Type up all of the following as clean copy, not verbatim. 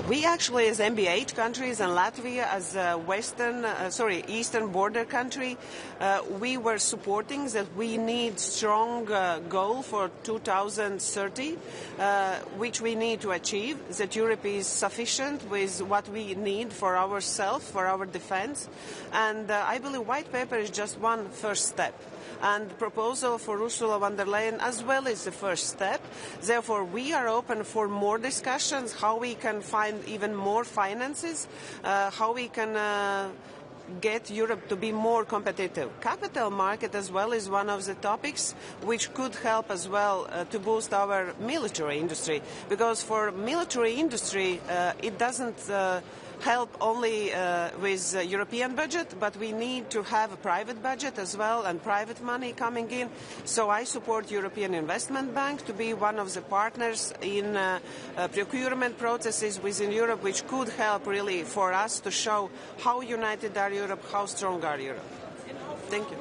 We actually, as MB8 countries and Latvia as a eastern border country, we were supporting that we need strong goal for 2030, which we need to achieve, that Europe is sufficient with what we need for ourselves, for our defense. And I believe white paper is just one first step. And the proposal for Ursula von der Leyen as well is the first step. Therefore, we are open for more discussions, how we can find even more finances, how we can get Europe to be more competitive. Capital market as well is one of the topics which could help as well to boost our military industry. Because for military industry, it doesn't help only with European budget, but we need to have a private budget as well and private money coming in. So I support European Investment Bank to be one of the partners in procurement processes within Europe, which could help really for us to show how united are Europe, how strong are Europe. Thank you.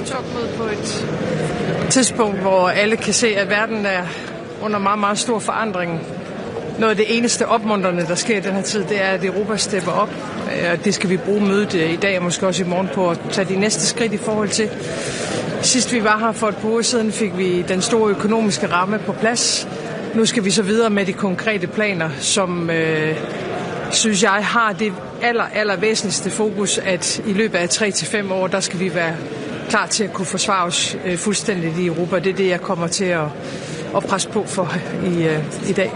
Topmøde på et tidspunkt, hvor alle kan se, at verden er under meget, meget stor forandring. Noget af det eneste opmuntrende, der sker i den her tid, det er, at Europa stepper op. Og det skal vi bruge mødet i dag og måske også i morgen på at tage de næste skridt i forhold til. Sidst vi var her for et par uger siden, fik vi den store økonomiske ramme på plads. Nu skal vi så videre med de konkrete planer, som synes jeg har det aller væsentligste fokus, at i løbet af 3 til 5 år, der skal vi være klar til at kunne forsvare os fuldstændigt i Europa. Det er det, jeg kommer til at presse på for i dag.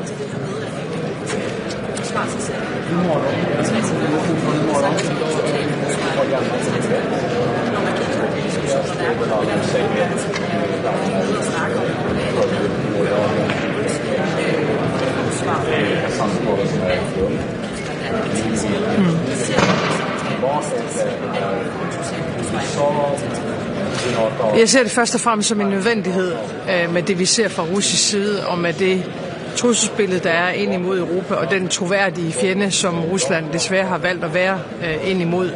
Jeg ser det først og fremmest som en nødvendighed med det, vi ser fra russisk side, og med det trusselsbillede, der er ind imod Europa, og den troværdige fjende, som Rusland desværre har valgt at være ind imod.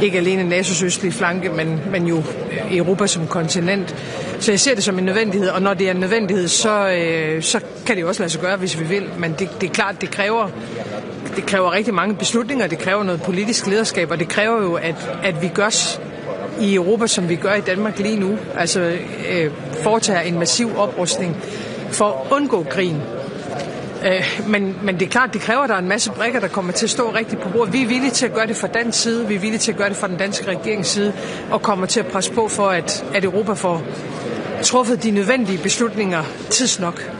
Ikke alene NATO's østlige flanke, men jo Europa som kontinent. Så jeg ser det som en nødvendighed, og når det er en nødvendighed, så kan det jo også lade sig gøre, hvis vi vil. Men det er klart, det kræver rigtig mange beslutninger, det kræver noget politisk lederskab, og det kræver jo, at vi gør i Europa, som vi gør i Danmark lige nu. Altså foretager en massiv oprustning for at undgå krigen. Men det er klart, det kræver, at der er en masse brikker, der kommer til at stå rigtigt på bordet. Vi er villige til at gøre det fra dansk side, vi er villige til at gøre det fra den danske regerings side, og kommer til at presse på for, at Europa får truffet de nødvendige beslutninger tidsnok.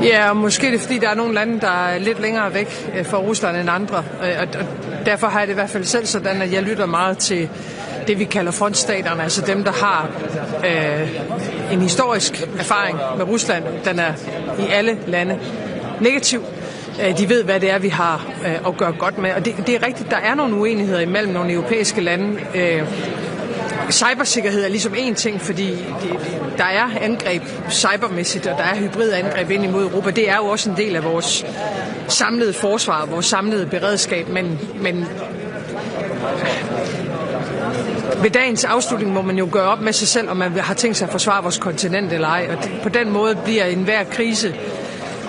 Ja, og måske det er, fordi der er nogle lande, der er lidt længere væk fra Rusland end andre. Og derfor har jeg det i hvert fald selv sådan, at jeg lytter meget til det, vi kalder frontstaterne, altså dem, der har en historisk erfaring med Rusland. Den er i alle lande negativ. De ved, hvad det er, vi har at gøre godt med. Og det er rigtigt, der er nogle uenigheder imellem nogle europæiske lande. Cybersikkerhed er ligesom én ting, fordi der er angreb cybermæssigt, og der er hybride angreb ind imod Europa. Det er jo også en del af vores samlede forsvar, vores samlede beredskab, men ved dagens afslutning må man jo gøre op med sig selv, om man har tænkt sig at forsvare vores kontinent eller ej. Og på den måde bliver enhver krise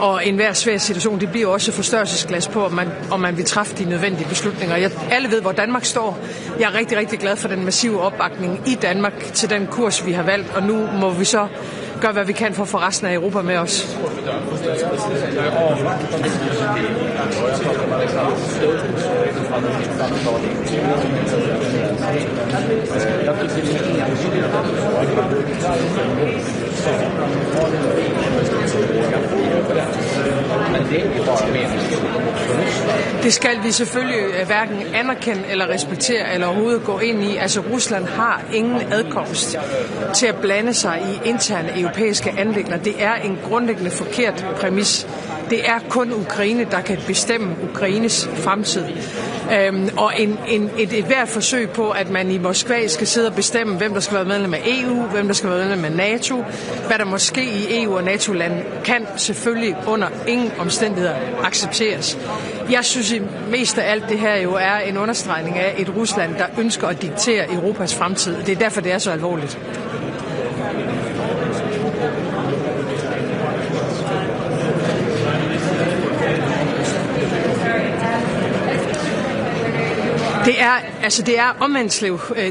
og enhver svær situation, det bliver også forstørrelsesglas på, om man vil træffe de nødvendige beslutninger. Alle ved, hvor Danmark står. Jeg er rigtig, rigtig glad for den massive opbakning i Danmark til den kurs, vi har valgt, og nu må vi så gør, hvad vi kan for at få resten af Europa med os. Det skal vi selvfølgelig hverken anerkende eller respektere eller overhovedet gå ind i. Altså Rusland har ingen adkomst til at blande sig i interne europæiske anliggender. Det er en grundlæggende forkert præmis. Det er kun Ukraine, der kan bestemme Ukraines fremtid. Og et hvert forsøg på, at man i Moskva skal sidde og bestemme, hvem der skal være medlem af EU, hvem der skal være medlem af NATO, hvad der måske i EU og NATO-lande, kan selvfølgelig under ingen omstændigheder accepteres. Jeg synes mest af alt det her jo er en understregning af et Rusland, der ønsker at diktere Europas fremtid. Det er derfor, det er så alvorligt. Det er omvendt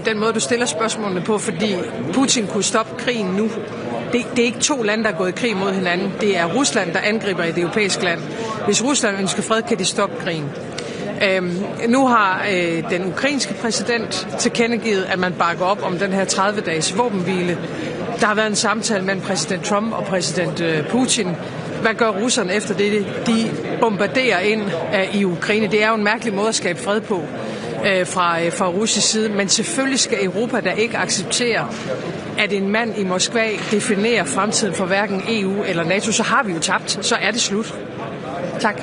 den måde, du stiller spørgsmålene på, fordi Putin kunne stoppe krigen nu. Det er ikke to lande, der er gået i krig mod hinanden. Det er Rusland, der angriber et europæisk land. Hvis Rusland ønsker fred, kan de stoppe krigen. Nu har den ukrainske præsident tilkendegivet, at man bakker op om den her 30-dages våbenhvile. Der har været en samtale mellem præsident Trump og præsident Putin. Hvad gør russerne efter det? De bombarderer ind i Ukraine. Det er jo en mærkelig måde at skabe fred på fra russisk side. Men selvfølgelig skal Europa da ikke acceptere, at en mand i Moskva definerer fremtiden for hverken EU eller NATO. Så har vi jo tabt. Så er det slut. Tak.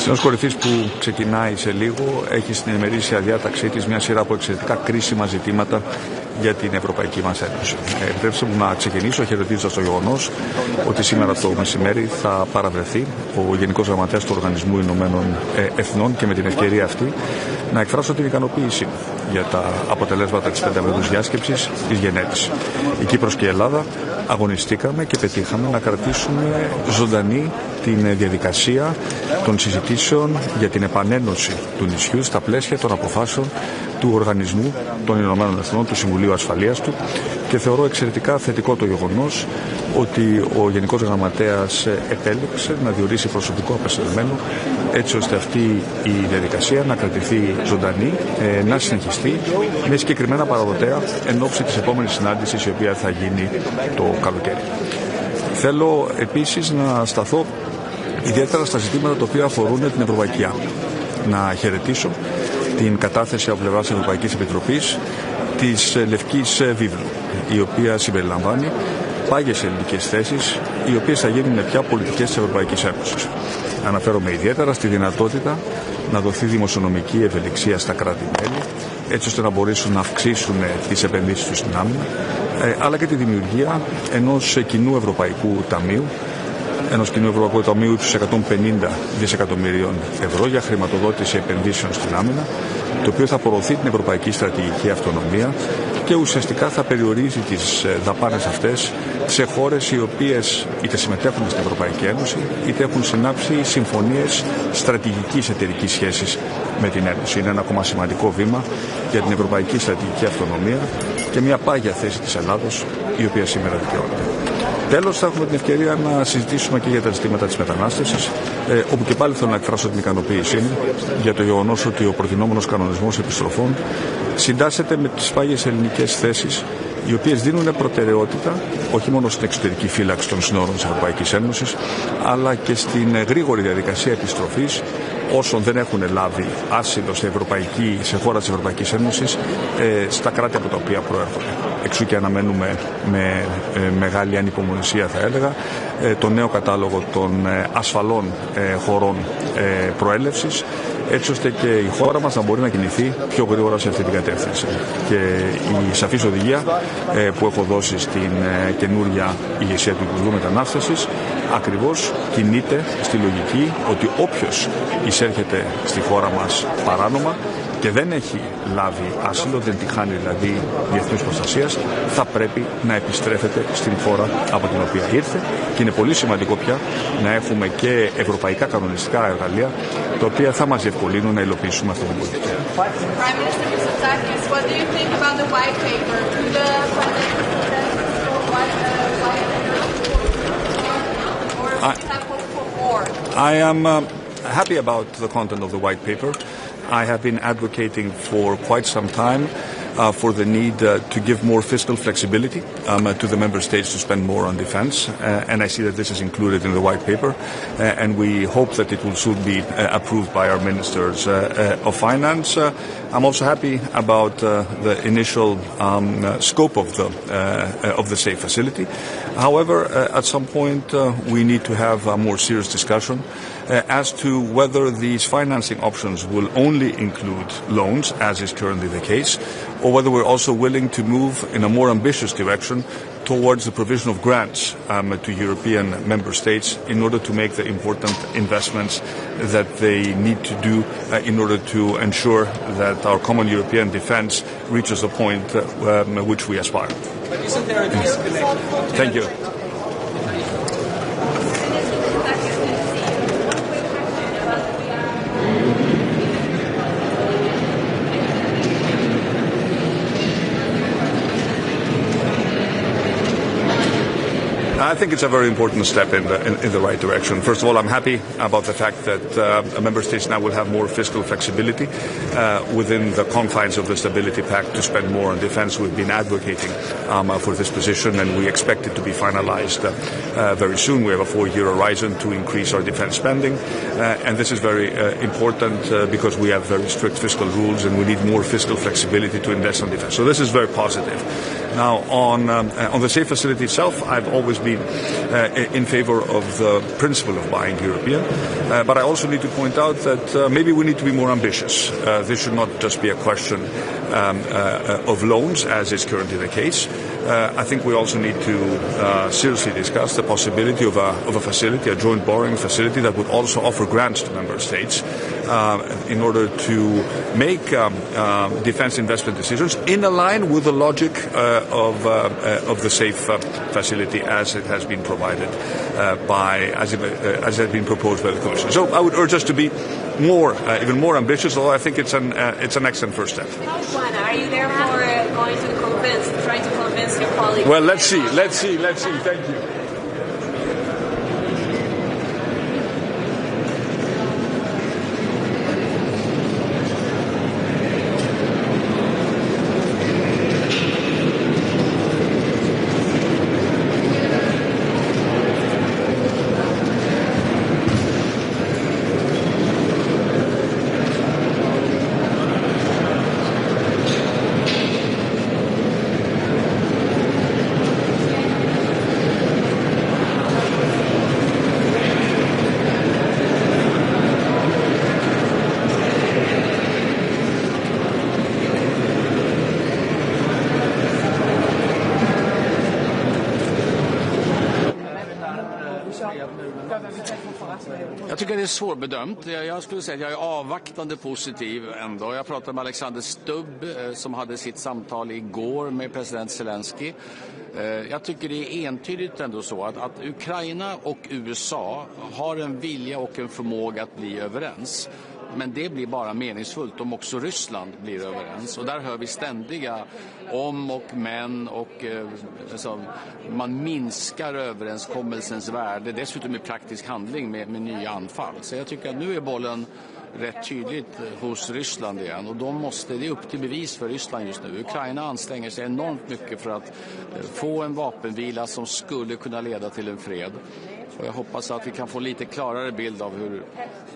Συνόδος Κορυφής που ξεκινάει σε λίγο έχει στην ημερήσια διάταξή της μια σειρά από εξαιρετικά κρίσιμα ζητήματα για την Ευρωπαϊκή μας Ένωση. Επιτρέψτε μου να ξεκινήσω χαιρετίζοντας το γεγονός ότι σήμερα το μεσημέρι θα παραβρεθεί ο Γενικός Γραμματέας του Οργανισμού Ηνωμένων Εθνών και με την ευκαιρία αυτή να εκφράσω την ικανοποίησή μου για τα αποτελέσματα της πενταμερούς διάσκεψης της Γενέβης. Η Κύπρος και η Ελλάδα αγωνιστήκαμε και πετύχαμε να κρατήσουμε ζωντανή την διαδικασία των συζητήσεων για την επανένωση του νησιού στα πλαίσια των αποφάσεων του Οργανισμού των Ηνωμένων Εθνών, του Συμβουλίου Ασφαλείας του, και θεωρώ εξαιρετικά θετικό το γεγονός ότι ο Γενικός Γραμματέας επέλεξε να διορίσει προσωπικό απεσταλμένο έτσι ώστε αυτή η διαδικασία να κρατηθεί ζωντανή, να συνεχιστεί με συγκεκριμένα παραδοτέα εν ώψη της επόμενης συνάντησης η οποία θα γίνει το καλοκαίρι. Θέλω επίσης να σταθώ ιδιαίτερα στα ζητήματα τα οποία αφορούν την Ευρωπαϊκή Άμυνα. Να χαιρετήσω την κατάθεση από πλευράς της Ευρωπαϊκής Επιτροπής της Λευκής Βίβλου, η οποία συμπεριλαμβάνει πάγιες ελληνικές θέσεις, οι οποίες θα γίνουν πια πολιτικές της Ευρωπαϊκής Ένωσης. Αναφέρομαι ιδιαίτερα στη δυνατότητα να δοθεί δημοσιονομική ευελιξία στα κράτη-μέλη, έτσι ώστε να μπορέσουν να αυξήσουν τις επενδύσεις τους στην άμυνα, αλλά και τη δημιουργία ενός κοινού ευρωπαϊκού ταμείου, ενός κοινού ευρωπαϊκού ταμείου ύψους 150 δισεκατομμυρίων ευρώ για χρηματοδότηση επενδύσεων στην άμυνα, το οποίο θα προωθεί την ευρωπαϊκή στρατηγική αυτονομία και ουσιαστικά θα περιορίζει τις δαπάνες αυτές σε χώρες οι οποίες είτε συμμετέχουν στην Ευρωπαϊκή Ένωση είτε έχουν συνάψει συμφωνίες στρατηγικής εταιρικής σχέσης με την Ένωση. Είναι ένα ακόμα σημαντικό βήμα για την ευρωπαϊκή στρατηγική αυτονομία και μια πάγια θέση της Ελλάδος, η οποία σήμερα δικαιώνεται. Τέλος, θα έχουμε την ευκαιρία να συζητήσουμε και για τα ζητήματα της μετανάστευσης, όπου και πάλι θέλω να εκφράσω την ικανοποίησή μου για το γεγονός ότι ο προτινόμενος κανονισμός επιστροφών συντάσσεται με τις πάγιες ελληνικές θέσεις, οι οποίες δίνουν προτεραιότητα όχι μόνο στην εξωτερική φύλαξη των συνόρων της Ευρωπαϊκής Ένωσης, αλλά και στην γρήγορη διαδικασία επιστροφής όσων δεν έχουν λάβει άσυλο σε χώρα της Ευρωπαϊκής Ένωσης στα κράτη από τα οποία προέρχονται. Εξού και αναμένουμε με μεγάλη ανυπομονησία, θα έλεγα, το νέο κατάλογο των ασφαλών χωρών προέλευσης, έτσι ώστε και η χώρα μας να μπορεί να κινηθεί πιο γρήγορα σε αυτή την κατεύθυνση. Και η σαφής οδηγία που έχω δώσει στην καινούρια ηγεσία του Υπουργού Μετανάστευσης ακριβώς κινείται στη λογική ότι όποιος εισέρχεται στη χώρα μας παράνομα και δεν έχει λάβει άσυλο, δεν τη χάνει δηλαδή διεθνούς προστασίας, θα πρέπει να επιστρέφεται στην χώρα από την οποία ήρθε, και είναι πολύ σημαντικό πια να έχουμε και ευρωπαϊκά κανονιστικά εργαλεία τα οποία θα μας διευκολύνουν να υλοποιήσουμε αυτή την πολιτική. I am happy about the content of the white paper. I have been advocating for quite some time for the need to give more fiscal flexibility to the member states to spend more on defense, and I see that this is included in the white paper, and we hope that it will soon be approved by our ministers of finance. I'm also happy about the initial scope of the SAFE facility. However, at some point we need to have a more serious discussion as to whether these financing options will only include loans, as is currently the case, or whether we're also willing to move in a more ambitious direction towards the provision of grants to European member states in order to make the important investments that they need to do in order to ensure that our common European defense reaches the point which we aspire. But isn't there a disconnect? Thank you. I think it's a very important step in the right direction. First of all, I'm happy about the fact that member states now will have more fiscal flexibility within the confines of the Stability Pact to spend more on defense. We've been advocating for this position, and we expect it to be finalized very soon. We have a 4-year horizon to increase our defense spending, and this is very important because we have very strict fiscal rules, and we need more fiscal flexibility to invest on defense. So this is very positive. Now, on the SAFE facility itself, I've always been in favor of the principle of buying European, but I also need to point out that maybe we need to be more ambitious. This should not just be a question of loans, as is currently the case. I think we also need to seriously discuss the possibility of a facility, a joint borrowing facility that would also offer grants to member states in order to make defense investment decisions in line with the logic of the SAFE facility as it has been provided as it has been proposed by the Commission. So I would urge us to be even more ambitious, although I think it's an excellent first step. Are you therefore going to trying to convince your colleagues? Well, let's see. Thank you. Jag tycker det är svårbedömt. Jag skulle säga att jag är avvaktande positiv ändå. Jag pratade med Alexander Stubb som hade sitt samtal igår med president Zelensky. Jag tycker det är entydigt ändå så att Ukraina och USA har en vilja och en förmåga att bli överens. Men det blir bara meningsfullt om också Ryssland blir överens. Och där hör vi ständiga om och men och man minskar överenskommelsens värde. Dessutom i praktisk handling med nya anfall. Så jag tycker att nu är bollen rätt tydligt hos Ryssland igen. Och det är upp till bevis för Ryssland just nu. Ukraina anstränger sig enormt mycket för att få en vapenvila som skulle kunna leda till en fred. Och jag hoppas att vi kan få lite klarare bild av hur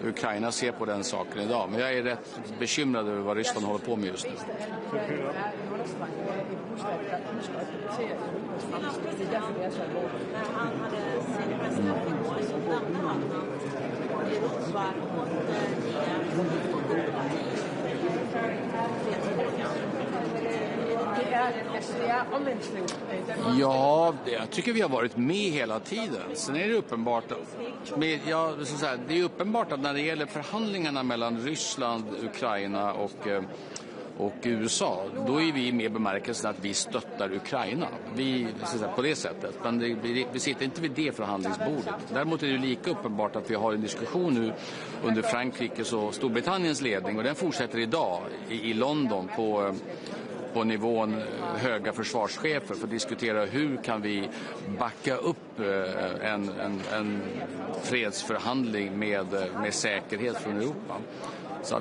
Ukraina ser på den saken idag. Men jag är rätt bekymrad över vad Ryssland håller på med just nu. Ja, jag tycker vi har varit med hela tiden. Sen är det uppenbart att när det gäller förhandlingarna mellan Ryssland, Ukraina och USA, då är vi med bemärkelsen att vi stöttar Ukraina. Vi på det sättet. Men vi sitter inte vid det förhandlingsbordet. Däremot är det lika uppenbart att vi har en diskussion nu under Frankrikes och Storbritanniens ledning, och den fortsätter idag i London på nivån höga försvarschefer för att diskutera hur kan vi backa upp en fredsförhandling med säkerhet från Europa. Så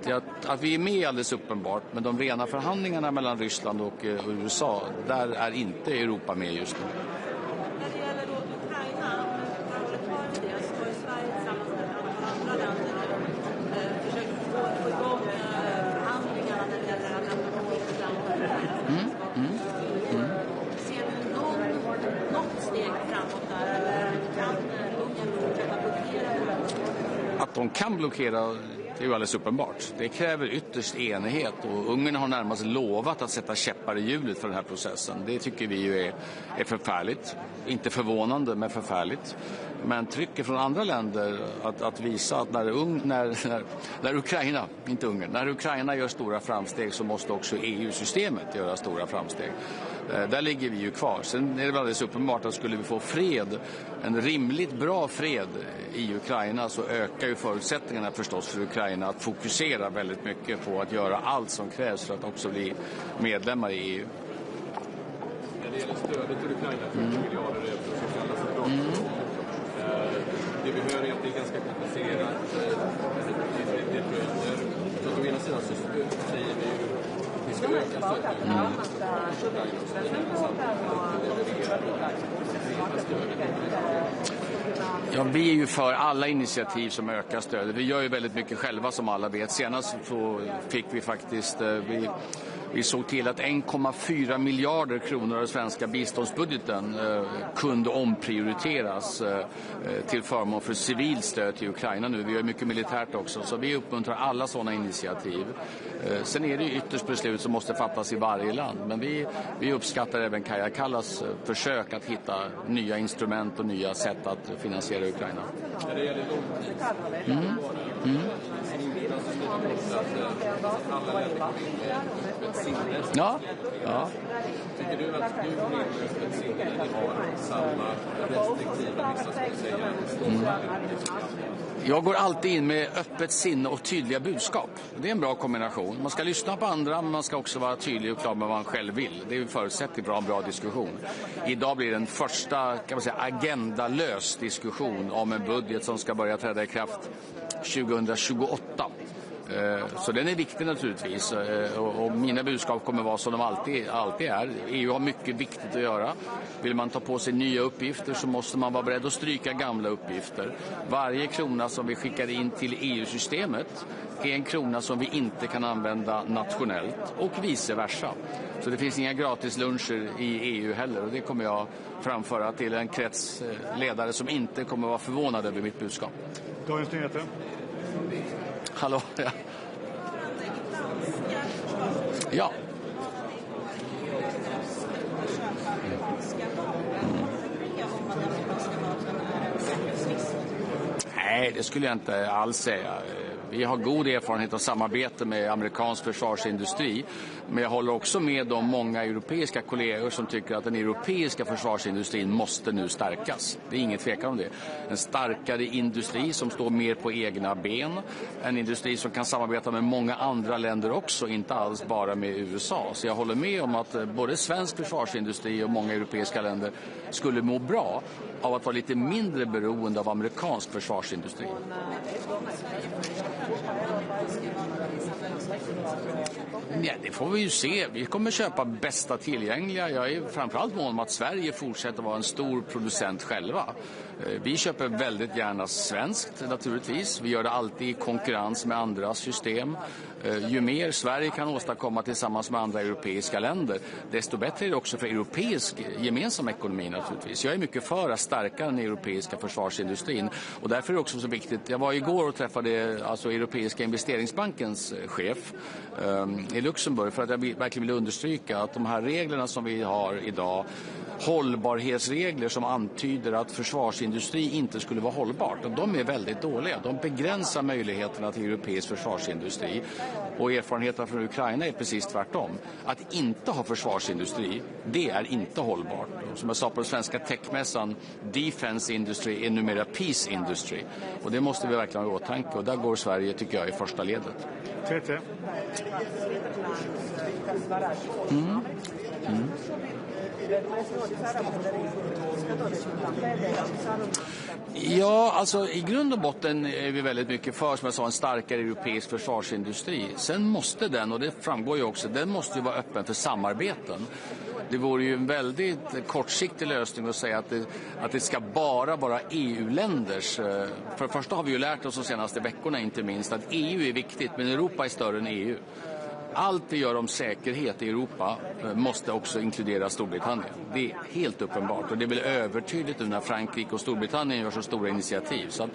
att vi är med alldeles uppenbart, men de rena förhandlingarna mellan Ryssland och USA, där är inte Europa med just nu. När det gäller då Ukraina, så har Sverige tillsammans med andra länder försökt få igång förhandlingarna när det gäller att lämna konflikten framåt. Ser du något steg framåt där, eller kan Ungern fortsätta blockera det? Att de kan blockera, det är ju alldeles uppenbart. Det kräver ytterst enighet, och Ungern har närmast lovat att sätta käppar i hjulet för den här processen. Det tycker vi ju är förfärligt. Inte förvånande, men förfärligt. Men trycket från andra länder att visa att när Ukraina, inte Ungern, när Ukraina gör stora framsteg så måste också EU-systemet göra stora framsteg. Där ligger vi ju kvar. Sen är det alldeles uppenbart att skulle vi få fred, en rimligt bra fred i Ukraina, så ökar ju förutsättningarna förstås för Ukraina att fokusera väldigt mycket på att göra allt som krävs för att också bli medlemmar i EU. När det gäller stödet till Ukraina, 40 miljarder euro som kallas för brott. Det vi hör är att det är ganska komplicerat. Det dröjer. Så å ena sidan så säger vi ju att vi ska öka stödet till Ukraina. Ja, vi är ju för alla initiativ som ökar stödet. Vi gör ju väldigt mycket själva som alla vet. Senast så fick vi faktiskt Vi såg till att 1,4 miljarder kronor av den svenska biståndsbudgeten kunde omprioriteras till förmån för civilt stöd till Ukraina nu. Vi gör mycket militärt också, så vi uppmuntrar alla sådana initiativ. Sen är det ju ytterst beslut som måste fattas i varje land, men vi uppskattar även Kaja Kallas försök att hitta nya instrument och nya sätt att finansiera Ukraina. När det gäller långtidsplanen, alla länder går in med öppet sinne. Ja. Tycker du att du går in med öppet sinne när ni har samma restriktiva, vissa skulle säga, Jag går alltid in med öppet sinne och tydliga budskap. Det är en bra kombination. Man ska lyssna på andra, men man ska också vara tydlig och klar med vad man själv vill. Det är en förutsättning för en bra diskussion. Idag blir det en första, kan man säga, agendalös diskussion om en budget som ska börja träda i kraft 2028. Så den är viktig naturligtvis, och mina budskap kommer vara som de alltid är. EU har mycket viktigt att göra. Vill man ta på sig nya uppgifter så måste man vara beredd att stryka gamla uppgifter. Varje krona som vi skickar in till EU-systemet är en krona som vi inte kan använda nationellt och vice versa. Så det finns inga gratisluncher i EU heller, och det kommer jag framföra till en krets ledare som inte kommer vara förvånad över mitt budskap. Dagens nyheter. Hallå? Ja. Nej, det skulle jag inte alls säga. Vi har god erfarenhet av samarbete med amerikansk försvarsindustri, men jag håller också med de många europeiska kollegor som tycker att den europeiska försvarsindustrin måste nu stärkas. Det är inget tvekan om det. En starkare industri som står mer på egna ben, en industri som kan samarbeta med många andra länder också, inte alls bara med USA. Så jag håller med om att både svensk försvarsindustri och många europeiska länder skulle må bra av att vara lite mindre beroende av amerikansk försvarsindustri. Ja, det får vi ju se. Vi kommer köpa bästa tillgängliga. Jag är framförallt mån om att Sverige fortsätter vara en stor producent själva. Vi köper väldigt gärna svenskt naturligtvis. Vi gör det alltid i konkurrens med andra system. Ju mer Sverige kan åstadkomma tillsammans med andra europeiska länder, desto bättre är det också för europeisk gemensam ekonomi naturligtvis. Jag är mycket för att stärka den europeiska försvarsindustrin, och därför är det också så viktigt. Jag var igår och träffade Europeiska investeringsbankens chef i Luxemburg för att jag verkligen vill understryka att de här reglerna som vi har idag, hållbarhetsregler som antyder att försvarsindustri inte skulle vara hållbart, och de är väldigt dåliga. De begränsar möjligheterna till europeisk försvarsindustri, och erfarenheterna från Ukraina är precis tvärtom. Att inte ha försvarsindustri, det är inte hållbart. Som jag sa på den svenska techmässan, defense industry är numera peace industry, och det måste vi verkligen ha i åtanke, och där går Sverige, tycker jag, i första ledet. Ja, alltså i grund och botten är vi väldigt mycket för, som jag sa, en starkare europeisk försvarsindustri. Sen måste den, och det framgår ju också, den måste ju vara öppen för samarbeten. Det vore ju en väldigt kortsiktig lösning att säga att det ska bara vara EU-länders. För det första har vi ju lärt oss de senaste veckorna inte minst att EU är viktigt, men Europa är större än EU. Allt vi gör om säkerhet i Europa måste också inkludera Storbritannien. Det är helt uppenbart, och det är väl övertydligt nu när Frankrike och Storbritannien gör så stora initiativ. Så att,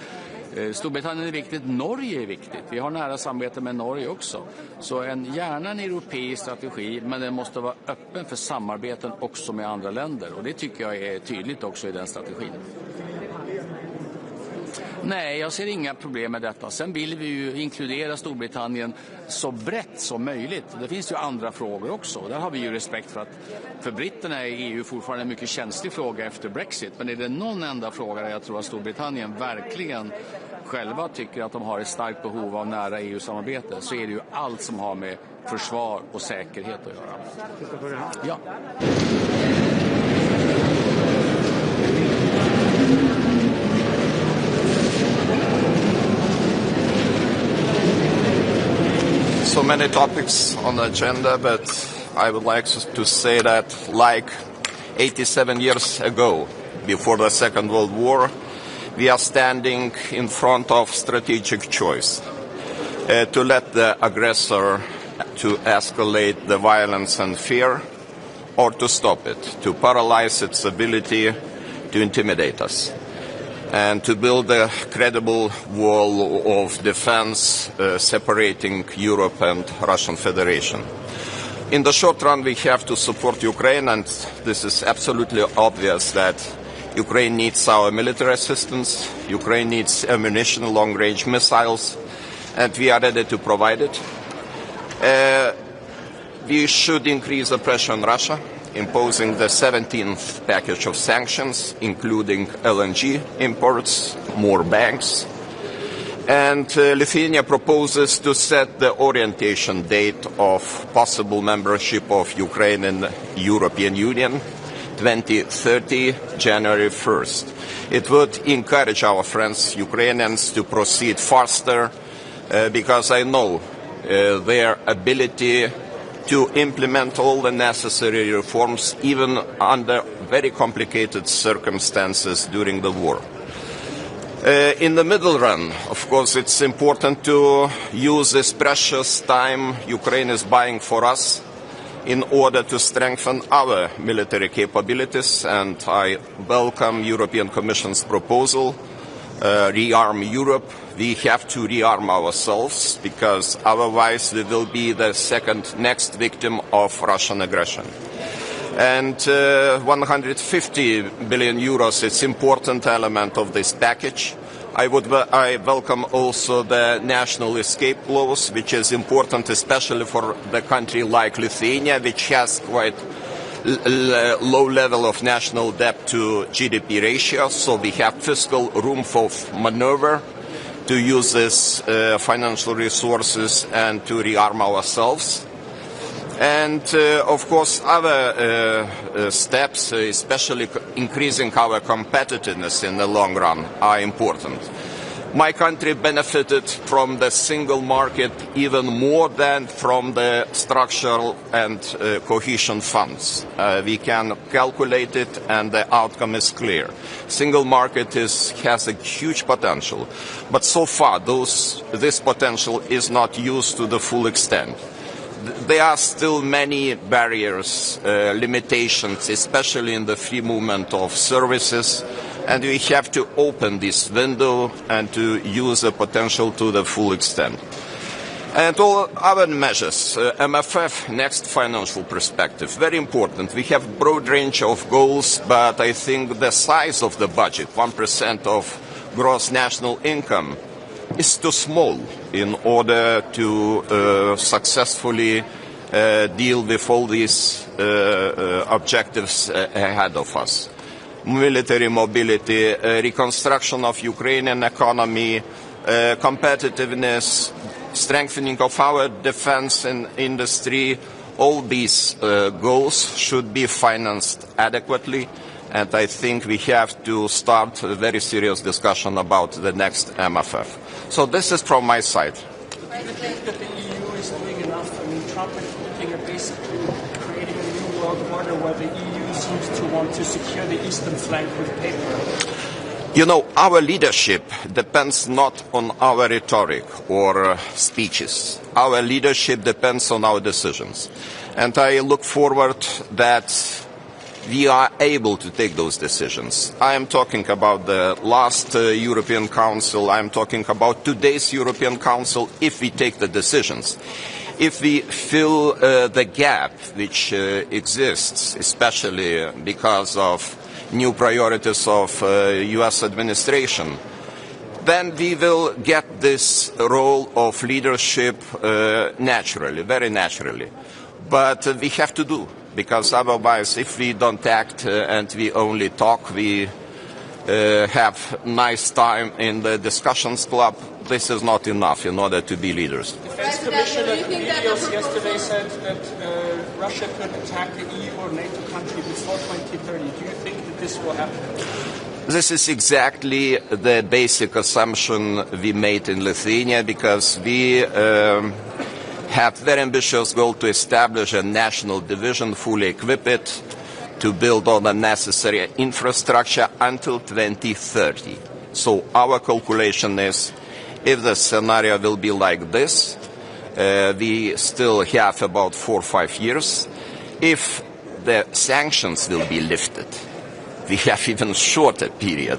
Storbritannien är viktigt, Norge är viktigt. Vi har nära samarbete med Norge också. Så gärna en europeisk strategi, men den måste vara öppen för samarbeten också med andra länder. Och det tycker jag är tydligt också i den strategin. Nej, jag ser inga problem med detta. Sen vill vi ju inkludera Storbritannien så brett som möjligt. Det finns ju andra frågor också. Där har vi ju respekt för att för britterna är EU fortfarande en mycket känslig fråga efter Brexit. Men är det någon enda fråga där jag tror att Storbritannien verkligen själva tycker att de har ett starkt behov av nära EU-samarbete, så är det ju allt som har med försvar och säkerhet att göra. Ja. So many topics on the agenda, but I would like to say that, like 87 years ago, before the Second World War, we are standing in front of strategic choice to let the aggressor to escalate the violence and fear, or to stop it, to paralyze its ability to intimidate us, and to build a credible wall of defense separating Europe and Russian Federation. In the short run, we have to support Ukraine, and this is absolutely obvious that Ukraine needs our military assistance, Ukraine needs ammunition, long-range missiles, and we are ready to provide it. We should increase the pressure on Russia, imposing the 17th package of sanctions, including LNG imports, more banks. And Lithuania proposes to set the orientation date of possible membership of Ukraine in the European Union, 2030, January 1st. It would encourage our friends, Ukrainians, to proceed faster because I know their ability to implement all the necessary reforms, even under very complicated circumstances during the war. In the middle run, of course, it's important to use this precious time Ukraine is buying for us in order to strengthen our military capabilities, and I welcome European Commission's proposal, Rearm Europe. We have to rearm ourselves, because otherwise we will be the next victim of Russian aggression. And 150 billion euros is an important element of this package. I welcome also the national escape clause, which is important especially for the country like Lithuania, which has quite low level of national debt to GDP ratio, so we have fiscal room for maneuver to use these financial resources and to rearm ourselves. And of course other steps, especially increasing our competitiveness in the long run, are important. My country benefited from the single market even more than from the structural and cohesion funds. We can calculate it, and the outcome is clear. Single market has a huge potential, but so far this potential is not used to the full extent. There are still many barriers, limitations, especially in the free movement of services, and we have to open this window and to use the potential to the full extent. And all other measures, MFF, next financial perspective, very important. We have a broad range of goals, but I think the size of the budget, 1% of gross national income, is too small in order to successfully deal with all these objectives ahead of us. Military mobility, reconstruction of Ukrainian economy, competitiveness, strengthening of our defense and industry, all these goals should be financed adequately, and I think we have to start a very serious discussion about the next MFF. So this is from my side. Do you think that the EU is doing enough? I mean, Trump and Putin are basically creating a new world order where the EU seems to want to secure the eastern flank with paper. You know, our leadership depends not on our rhetoric or speeches. Our leadership depends on our decisions. And I look forward that we are able to take those decisions. I am talking about the last European Council. I am talking about today's European Council if we take the decisions. If we fill the gap which exists, especially because of new priorities of US administration, then we will get this role of leadership naturally, very naturally. But we have to do, because otherwise if we don't act and we only talk, we have nice time in the discussions club, this is not enough in order to be leaders. Defense Commissioner Kubilius yesterday said that Russia could attack the EU or NATO country before 2030. Do you think that this will happen? This is exactly the basic assumption we made in Lithuania, because we have very ambitious goal to establish a national division, fully equip it, to build all the necessary infrastructure until 2030. So our calculation is, if the scenario will be like this, we still have about 4 or 5 years. If the sanctions will be lifted, we have even shorter period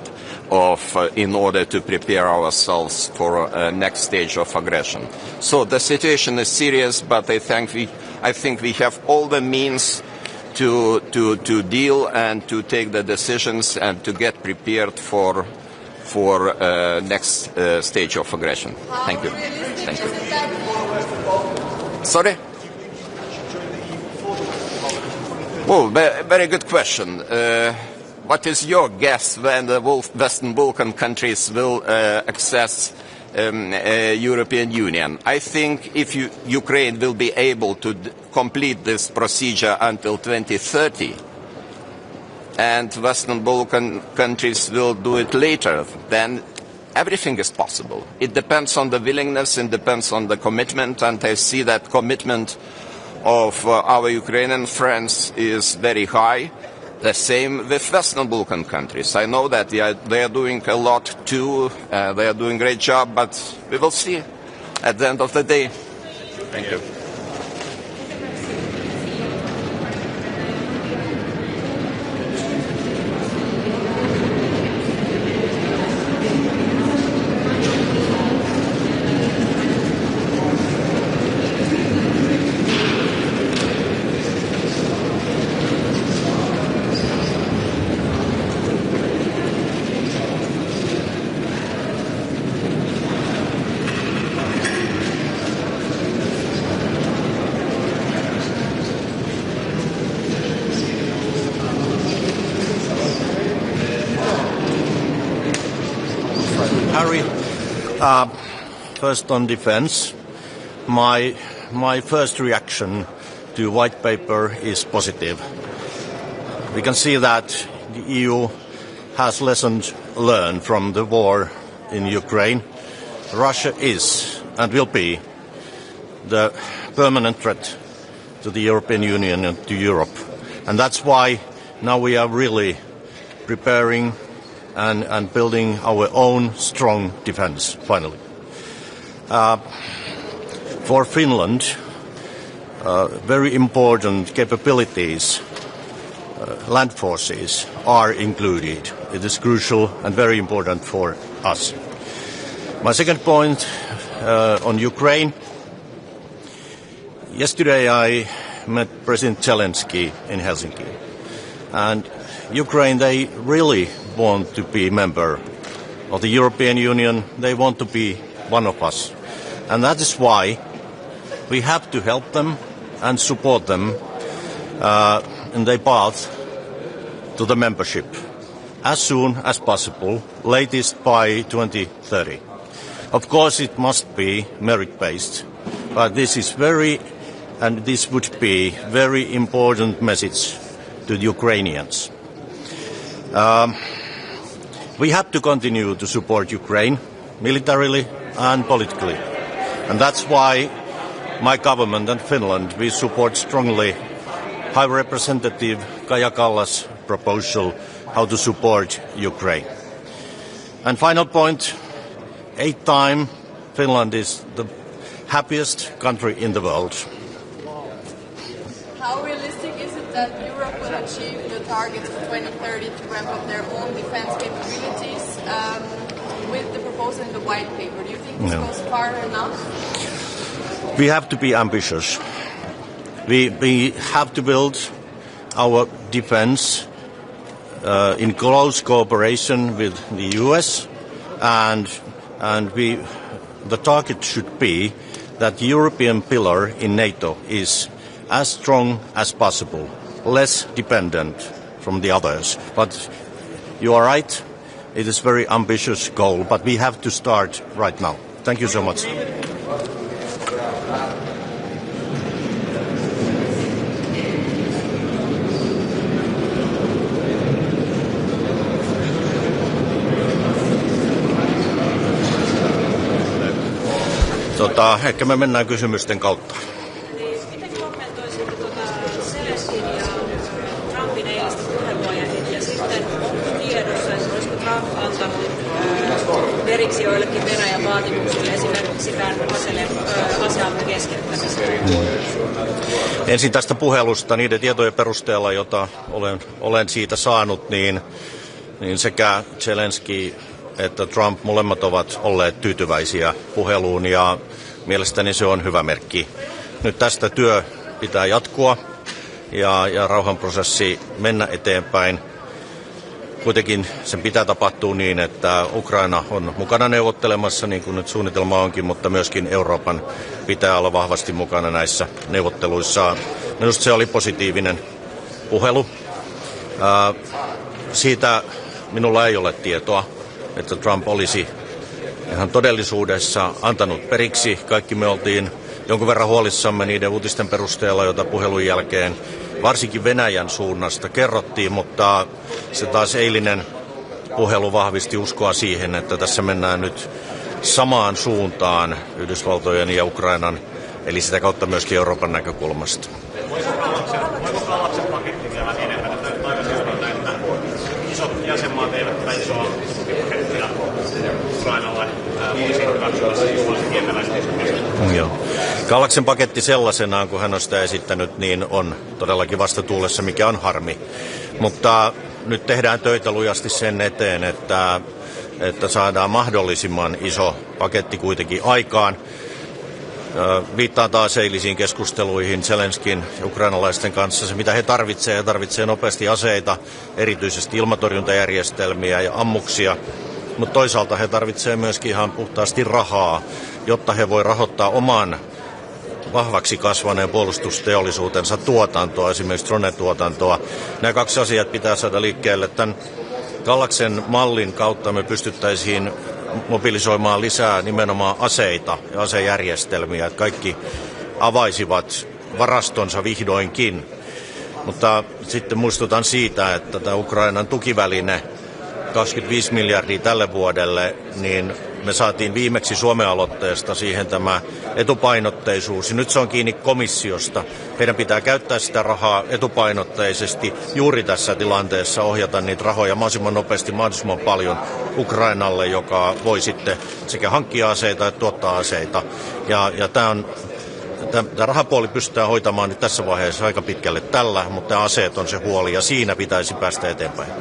in order to prepare ourselves for next stage of aggression. So the situation is serious, but I think we have all the means to deal and to take the decisions and to get prepared for next stage of aggression. Thank you. Thank you. Sorry? Well, very good question. What is your guess when the Western Balkan countries will access European Union? I think if Ukraine will be able to complete this procedure until 2030, and Western Balkan countries will do it later, then everything is possible. It depends on the willingness, it depends on the commitment, and I see that commitment of our Ukrainian friends is very high. The same with Western Balkan countries. I know that they are doing a lot too. They are doing a great job, but we will see at the end of the day. Thank you. First on defense, my first reaction to white paper is positive. We can see that the EU has lessons learned from the war in Ukraine. Russia is and will be the permanent threat to the European Union and to Europe. And that's why now we are really preparing and building our own strong defense, finally. For Finland, very important capabilities, land forces, are included. It is crucial and very important for us. My second point on Ukraine. Yesterday I met President Zelensky in Helsinki. And Ukraine, they really want to be a member of the European Union. They want to be one of us. And that is why we have to help them and support them in their path to the membership as soon as possible, latest by 2030. Of course, it must be merit-based, but this would be very important message to the Ukrainians. We have to continue to support Ukraine militarily and politically. And that's why my government and Finland, we support strongly High Representative Kaja Kallas' proposal how to support Ukraine. And final point, 8th time Finland is the happiest country in the world. How realistic is it that Europe will achieve the targets for 2030 to ramp up their own defense capabilities with the proposal in the white paper? Do you think this goes far enough? We have to be ambitious. We have to build our defense in close cooperation with the US, and the target should be that the European pillar in NATO is as strong as possible, less dependent from the others. But you are right, it is a very ambitious goal, but we have to start right now. Thank you so much. Ehkä me mennään kysymysten kautta. Miten kommentoisitte Zelenskin ja Trumpin eilistä puheenvuoroa ja sitten on tiedossa, että olisiko Trump antanut periksi joillekin Venäjän vaatimuksille, esimerkiksi tämän aseavun keskeyttämistä? Ensin tästä puhelusta niiden tietojen perusteella, jota olen siitä saanut, niin sekä Zelensky että Trump molemmat ovat olleet tyytyväisiä puheluun ja mielestäni se on hyvä merkki. Nyt tästä työ pitää jatkua ja rauhanprosessi mennä eteenpäin. Kuitenkin sen pitää tapahtua niin, että Ukraina on mukana neuvottelemassa, niin kuin nyt suunnitelma onkin, mutta myöskin Euroopan pitää olla vahvasti mukana näissä neuvotteluissa. Minusta se oli positiivinen puhelu. Siitä minulla ei ole tietoa, että Trump olisi ihan todellisuudessa antanut periksi. Kaikki me oltiin jonkun verran huolissamme niiden uutisten perusteella, joita puhelun jälkeen varsinkin Venäjän suunnasta kerrottiin, mutta se taas eilinen puhelu vahvisti uskoa siihen, että tässä mennään nyt samaan suuntaan Yhdysvaltojen ja Ukrainan, eli sitä kautta myöskin Euroopan näkökulmasta. Voiko Kallaksen paketti vielä enemmän? Että isot jäsenmaat eivät tätä isoa pakettia Ukrainalle voisi hyväksyä juuri tietävästi. Kallaksen paketti sellaisenaan, kun hän on sitä esittänyt, niin on todellakin vastatuulessa, mikä on harmi. Mutta nyt tehdään töitä lujasti sen eteen, että saadaan mahdollisimman iso paketti kuitenkin aikaan. Viittaan taas eilisiin keskusteluihin Zelenskin ja ukrainalaisten kanssa. Se, mitä he tarvitsee nopeasti aseita, erityisesti ilmatorjuntajärjestelmiä ja ammuksia. Mutta toisaalta he tarvitsevat myöskin ihan puhtaasti rahaa, jotta he voi rahoittaa oman vahvaksi kasvaneen puolustusteollisuutensa tuotantoa, esimerkiksi drone-tuotantoa. Nämä kaksi asiaa pitää saada liikkeelle. Tämän Kallaksen mallin kautta me pystyttäisiin mobilisoimaan lisää nimenomaan aseita ja asejärjestelmiä, että kaikki avaisivat varastonsa vihdoinkin. Mutta sitten muistutan siitä, että tämä Ukrainan tukiväline 25 miljardia tälle vuodelle, niin me saatiin viimeksi Suomen aloitteesta siihen tämä etupainotteisuus. Ja nyt se on kiinni komissiosta. Heidän pitää käyttää sitä rahaa etupainotteisesti juuri tässä tilanteessa, ohjata niitä rahoja mahdollisimman nopeasti, mahdollisimman paljon Ukrainalle, joka voi sitten sekä hankkia aseita että tuottaa aseita. Ja tämä rahapuoli pystytään hoitamaan nyt tässä vaiheessa aika pitkälle tällä, mutta aseet on se huoli ja siinä pitäisi päästä eteenpäin.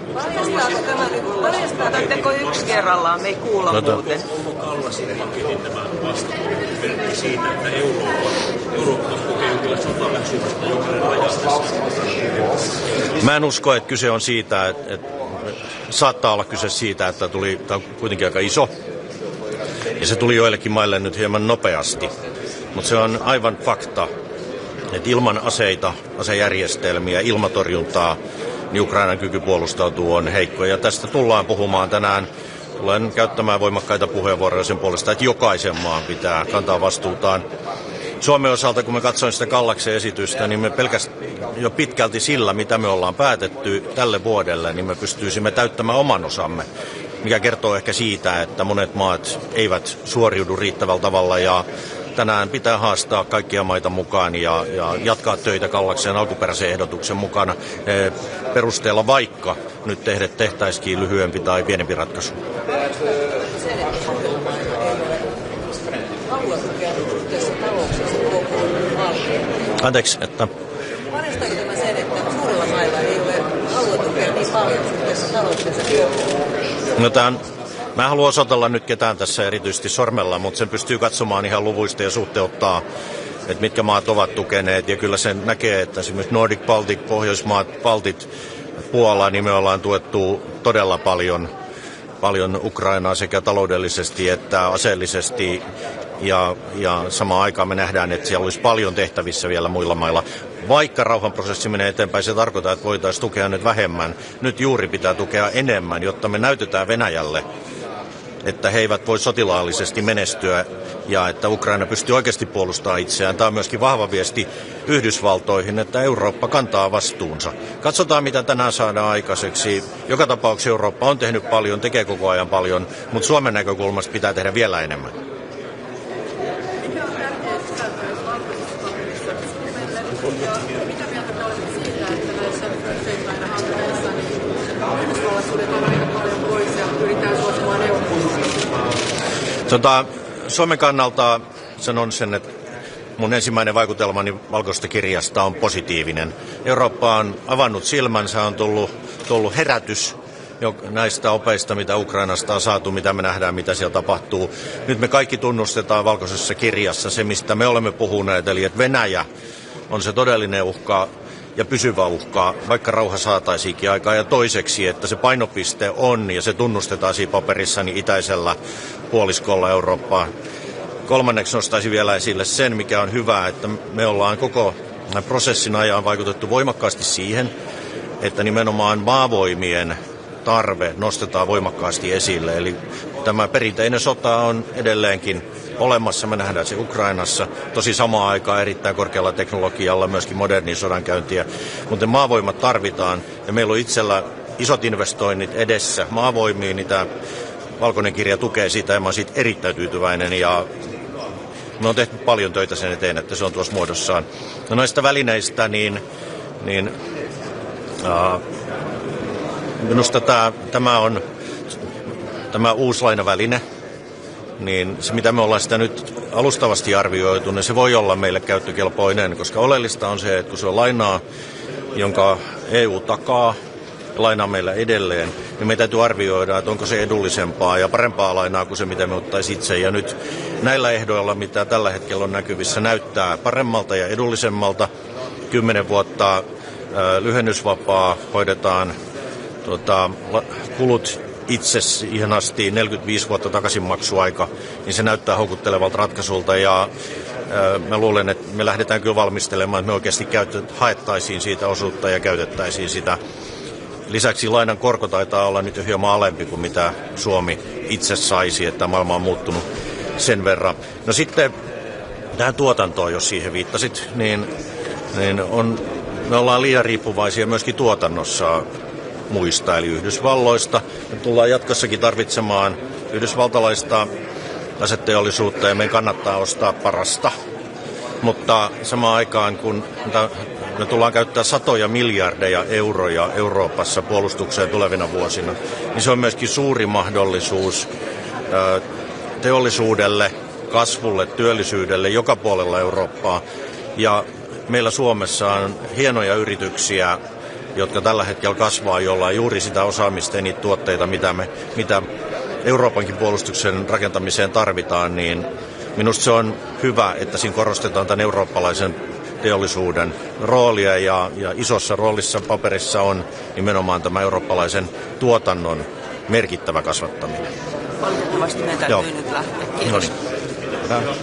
Paljastaako teko yksi kerrallaan? Me ei kuulla muuten. Onko Kallasin paketin tämä vastamerkki siitä, että Eurooppa kokee jonkinlaista sotaväsymystä jokainen rajassa? Mä en usko, että kyse on siitä, että saattaa olla kyse siitä, että tämä on kuitenkin aika iso ja se tuli joillekin maille nyt hieman nopeasti. Mutta se on aivan fakta, että ilman aseita, asejärjestelmiä, ilmatorjuntaa, niin Ukrainan kyky puolustautuu on heikko. Ja tästä tullaan puhumaan tänään. Tulen käyttämään voimakkaita puheenvuoroja sen puolesta, että jokaisen maan pitää kantaa vastuutaan. Suomen osalta, kun me katsoin sitä Kallaksen esitystä, niin me pelkästään jo pitkälti sillä, mitä me ollaan päätetty tälle vuodelle, niin me pystyisimme täyttämään oman osamme, mikä kertoo ehkä siitä, että monet maat eivät suoriudu riittävällä tavalla ja tänään pitää haastaa kaikkia maita mukaan ja jatkaa töitä Kallaksen alkuperäisen ehdotuksen mukana perusteella, vaikka nyt tehtäisikin lyhyempi tai pienempi ratkaisu. Anteeksi, että... Varjostaako tämä sen, että suurilla mailla ei ole halua tukea niin paljon suhteessa taloutensa kokoon? Mä en halua osoitella nyt ketään tässä erityisesti sormella, mutta sen pystyy katsomaan ihan luvuista ja suhteuttaa, että mitkä maat ovat tukeneet. Ja kyllä sen näkee, että esimerkiksi Nordic, Baltic, Pohjoismaat, Baltit, Puola, niin me ollaan tuettu todella paljon Ukrainaa sekä taloudellisesti että aseellisesti. Ja samaan aikaan me nähdään, että siellä olisi paljon tehtävissä vielä muilla mailla. Vaikka rauhanprosessi menee eteenpäin, se tarkoittaa, että voitaisiin tukea nyt vähemmän. Nyt juuri pitää tukea enemmän, jotta me näytetään Venäjälle, että he eivät voi sotilaallisesti menestyä ja että Ukraina pystyy oikeasti puolustamaan itseään. Tämä on myöskin vahva viesti Yhdysvaltoihin, että Eurooppa kantaa vastuunsa. Katsotaan, mitä tänään saadaan aikaiseksi. Joka tapauksessa Eurooppa on tehnyt paljon, tekee koko ajan paljon, mutta Suomen näkökulmasta pitää tehdä vielä enemmän. Mitä mieltä te olette siitä, että näissä Yhdysvallat suljetaan aika paljon pois ja pyritään suosimaan Eurooppaa? Suomen kannalta sanon sen, että mun ensimmäinen vaikutelmani valkoisesta kirjasta on positiivinen. Eurooppa on avannut silmänsä, on tullut herätys näistä opeista, mitä Ukrainasta on saatu, mitä me nähdään, mitä siellä tapahtuu. Nyt me kaikki tunnustetaan valkoisessa kirjassa se, mistä me olemme puhuneet, eli että Venäjä on se todellinen uhka ja pysyvä uhka, vaikka rauha saataisiinkin aikaa. Ja toiseksi, että se painopiste on, ja se tunnustetaan siinä paperissa, niin itäisellä puoliskolla Eurooppaa. Kolmanneksi nostaisin vielä esille sen, mikä on hyvä, että me ollaan koko prosessin ajan vaikutettu voimakkaasti siihen, että nimenomaan maavoimien tarve nostetaan voimakkaasti esille. Eli tämä perinteinen sota on edelleenkin olemassa, me nähdään se Ukrainassa, tosi samaan aikaan erittäin korkealla teknologialla, myöskin modernin sodankäyntiä, mutta maavoimat tarvitaan, ja meillä on itsellä isot investoinnit edessä maavoimiin, niin tämä valkoinen kirja tukee sitä, ja mä oon siitä erittäin tyytyväinen, ja me on tehty paljon töitä sen eteen, että se on tuossa muodossaan. No näistä välineistä, minusta tämä uusi lainaväline, niin se mitä me ollaan sitä nyt alustavasti arvioitu, niin se voi olla meille käyttökelpoinen, koska oleellista on se, että kun se on lainaa, jonka EU takaa, lainaa meillä edelleen, niin meidän täytyy arvioida, että onko se edullisempaa ja parempaa lainaa kuin se, mitä me ottaisiin itse. Ja nyt näillä ehdoilla, mitä tällä hetkellä on näkyvissä, näyttää paremmalta ja edullisemmalta. 10 vuotta lyhennysvapaa, hoidetaan kulut itse siihen asti, 45 vuotta takaisinmaksuaika, niin se näyttää houkuttelevalta ratkaisulta. Ja mä luulen, että me lähdetään kyllä valmistelemaan, että me oikeasti haettaisiin siitä osuutta ja käytettäisiin sitä. Lisäksi lainan korko taitaa olla nyt jo hieman alempi kuin mitä Suomi itse saisi, että maailma on muuttunut sen verran. No sitten tähän tuotantoon, jos siihen viittasit, niin me ollaan liian riippuvaisia myöskin tuotannossa muista, eli Yhdysvalloista. Me tullaan jatkossakin tarvitsemaan yhdysvaltalaista aseteollisuutta ja meidän kannattaa ostaa parasta. Mutta samaan aikaan, kun me tullaan käyttää satoja miljardeja euroja Euroopassa puolustukseen tulevina vuosina, niin se on myöskin suuri mahdollisuus teollisuudelle, kasvulle, työllisyydelle joka puolella Eurooppaa. Ja meillä Suomessa on hienoja yrityksiä, jotka tällä hetkellä kasvaa, jolla on juuri sitä osaamista ja niitä tuotteita, mitä Euroopankin puolustuksen rakentamiseen tarvitaan, niin minusta se on hyvä, että siinä korostetaan tämän eurooppalaisen teollisuuden roolia ja isossa roolissa paperissa on nimenomaan tämä eurooppalaisen tuotannon merkittävä kasvattaminen. Valitettavasti meidän täytyy nyt lähteä. Kiitos. No niin.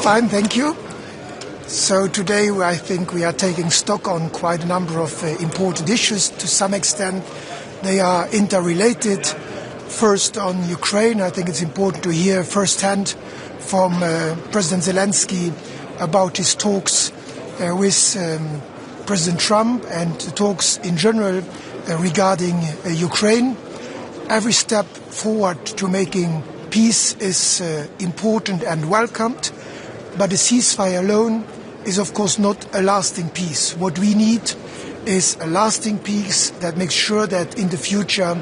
Fine, thank you. So today I think we are taking stock on quite a number of important issues. To some extent they are interrelated. First on Ukraine, I think it's important to hear firsthand from President Zelensky about his talks with President Trump and the talks in general regarding Ukraine. Every step forward to making peace is important and welcomed, but a ceasefire alone is of course not a lasting peace. What we need is a lasting peace that makes sure that in the future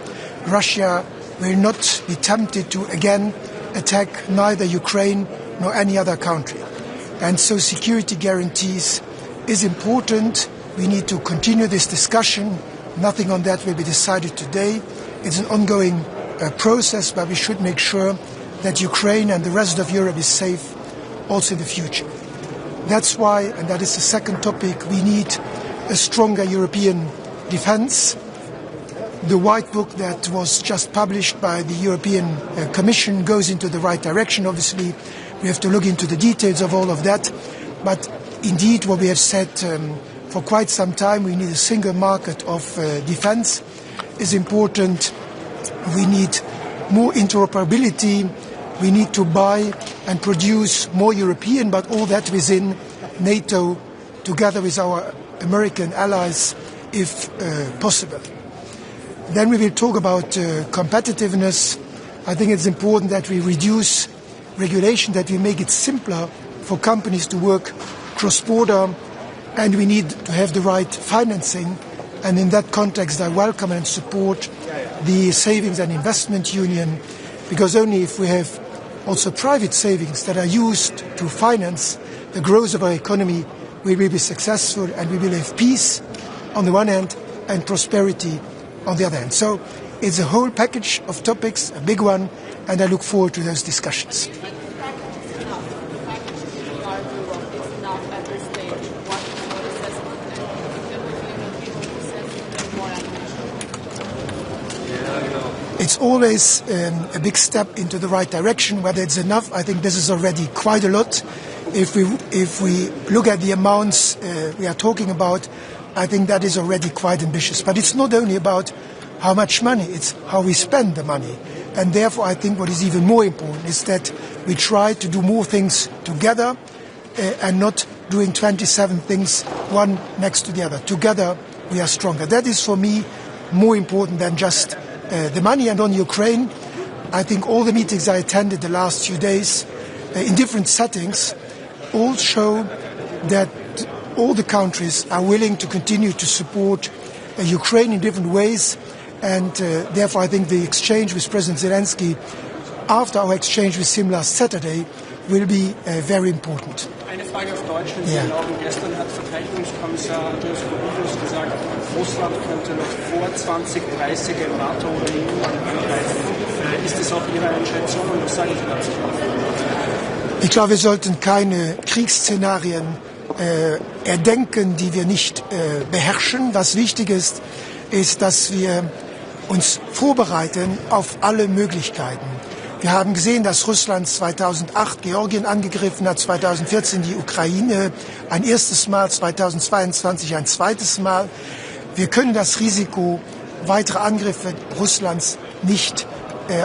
Russia will not be tempted to again attack neither Ukraine nor any other country. And so security guarantees is important. We need to continue this discussion. Nothing on that will be decided today. It's an ongoing process, but we should make sure that Ukraine and the rest of Europe is safe also in the future. That's why, and that is the second topic, we need a stronger European defense. The White Book that was just published by the European Commission goes into the right direction. Obviously, we have to look into the details of all of that. But indeed, what we have said for quite some time, we need a single market of defense is important. We need more interoperability. We need to buy and produce more European, but all that within NATO, together with our American allies, if possible. Then we will talk about competitiveness. I think it's important that we reduce regulation, that we make it simpler for companies to work cross-border, and we need to have the right financing. And in that context, I welcome and support the Savings and Investment Union, because only if we have also private savings that are used to finance the growth of our economy, we will be successful and we will have peace on the one hand and prosperity on the other hand. So it's a whole package of topics, a big one, and I look forward to those discussions. It's always a big step into the right direction. Whether it's enough, I think this is already quite a lot. If we look at the amounts we are talking about, I think that is already quite ambitious. But it's not only about how much money, it's how we spend the money. And therefore, I think what is even more important is that we try to do more things together and not doing 27 things one next to the other. Together, we are stronger. That is, for me, more important than just the money. And on Ukraine, I think all the meetings I attended the last few days in different settings all show that all the countries are willing to continue to support Ukraine in different ways. And therefore, I think the exchange with President Zelensky after our exchange with him last Saturday will be very important. Eine Frage auf Deutsch, wenn Sie erlauben. Gestern hat Verteidigungskommissar Andreas Kubilius gesagt, Russland könnte noch vor 2030 in NATO oder EU angreifen. Ist das auch Ihre Einschätzung und was sagen Sie dazu? Ich glaube, wir sollten keine Kriegsszenarien erdenken, die wir nicht beherrschen. Was wichtig ist, ist, dass wir uns vorbereiten auf alle Möglichkeiten. Wir haben gesehen, dass Russland 2008 Georgien angegriffen hat, 2014 die Ukraine ein erstes Mal, 2022 ein zweites Mal. Wir können das Risiko weiterer Angriffe Russlands nicht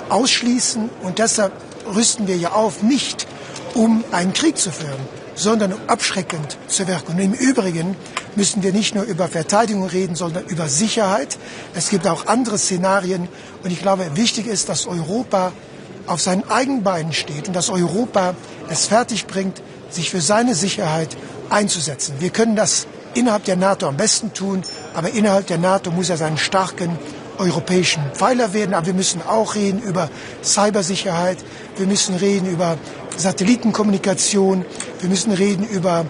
ausschließen und deshalb rüsten wir ja auf, nicht um einen Krieg zu führen, sondern um abschreckend zu wirken. Und im Übrigen müssen wir nicht nur über Verteidigung reden, sondern über Sicherheit. Es gibt auch andere Szenarien und ich glaube, wichtig ist, dass Europa auf seinen eigenen Beinen steht und dass Europa es fertigbringt, sich für seine Sicherheit einzusetzen. Wir können das innerhalb der NATO am besten tun, aber innerhalb der NATO muss er seinen starken europäischen Pfeiler werden. Aber wir müssen auch reden über Cybersicherheit, wir müssen reden über Satellitenkommunikation, wir müssen reden über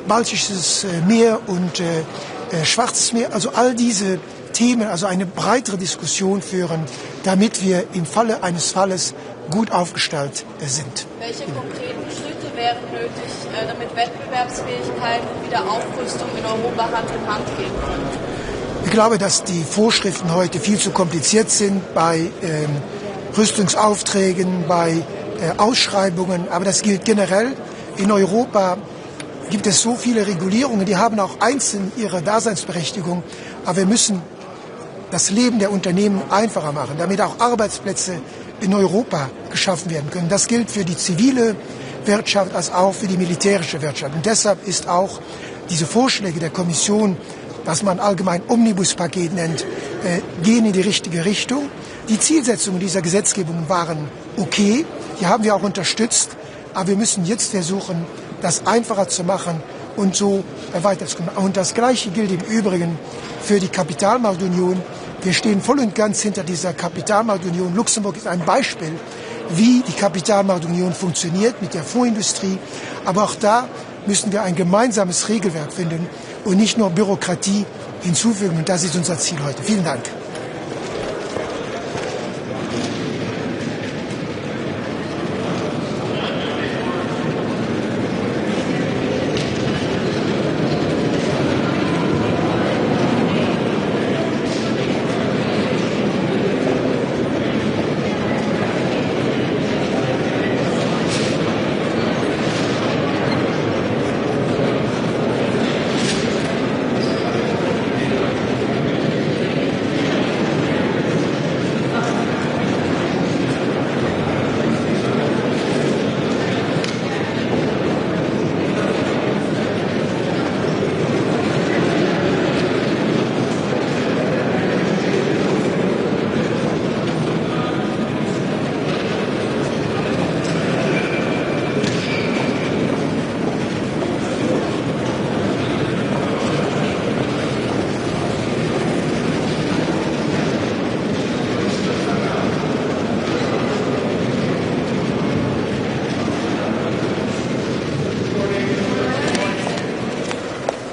Baltisches Meer und Schwarzes Meer, also all diese Themen, also eine breitere Diskussion führen, damit wir im Falle eines Falles gut aufgestellt sind. Welche konkreten Schritte wären nötig, damit Wettbewerbsfähigkeit und Wiederaufrüstung in Europa Hand in Hand gehen können? Ich glaube, dass die Vorschriften heute viel zu kompliziert sind bei Rüstungsaufträgen, bei Ausschreibungen, aber das gilt generell. in Europa gibt es so viele Regulierungen, die haben auch einzeln ihre Daseinsberechtigung, aber wir müssen das Leben der Unternehmen einfacher machen, damit auch Arbeitsplätze in Europa geschaffen werden können. Das gilt für die zivile Wirtschaft als auch für die militärische Wirtschaft. Und deshalb ist auch diese Vorschläge der Kommission, was man allgemein Omnibuspaket nennt, gehen in die richtige Richtung. Die Zielsetzungen dieser Gesetzgebung waren okay, die haben wir auch unterstützt, aber wir müssen jetzt versuchen, das einfacher zu machen und so weiterzukommen. Und das Gleiche gilt im Übrigen für die Kapitalmarktunion. Wir stehen voll und ganz hinter dieser Kapitalmarktunion. Luxemburg ist ein Beispiel, wie die Kapitalmarktunion funktioniert mit der Fondsindustrie. Aber auch da müssen wir ein gemeinsames Regelwerk finden und nicht nur Bürokratie hinzufügen. Und das ist unser Ziel heute. Vielen Dank.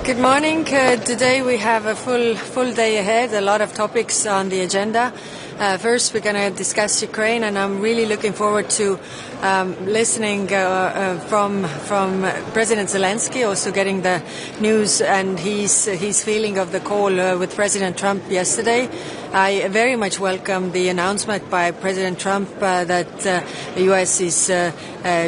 Good morning. Today we have a full day ahead, a lot of topics on the agenda. First, we're going to discuss Ukraine, and I'm really looking forward to listening from President Zelensky, also getting the news and his feeling of the call with President Trump yesterday. I very much welcome the announcement by President Trump that the U.S. is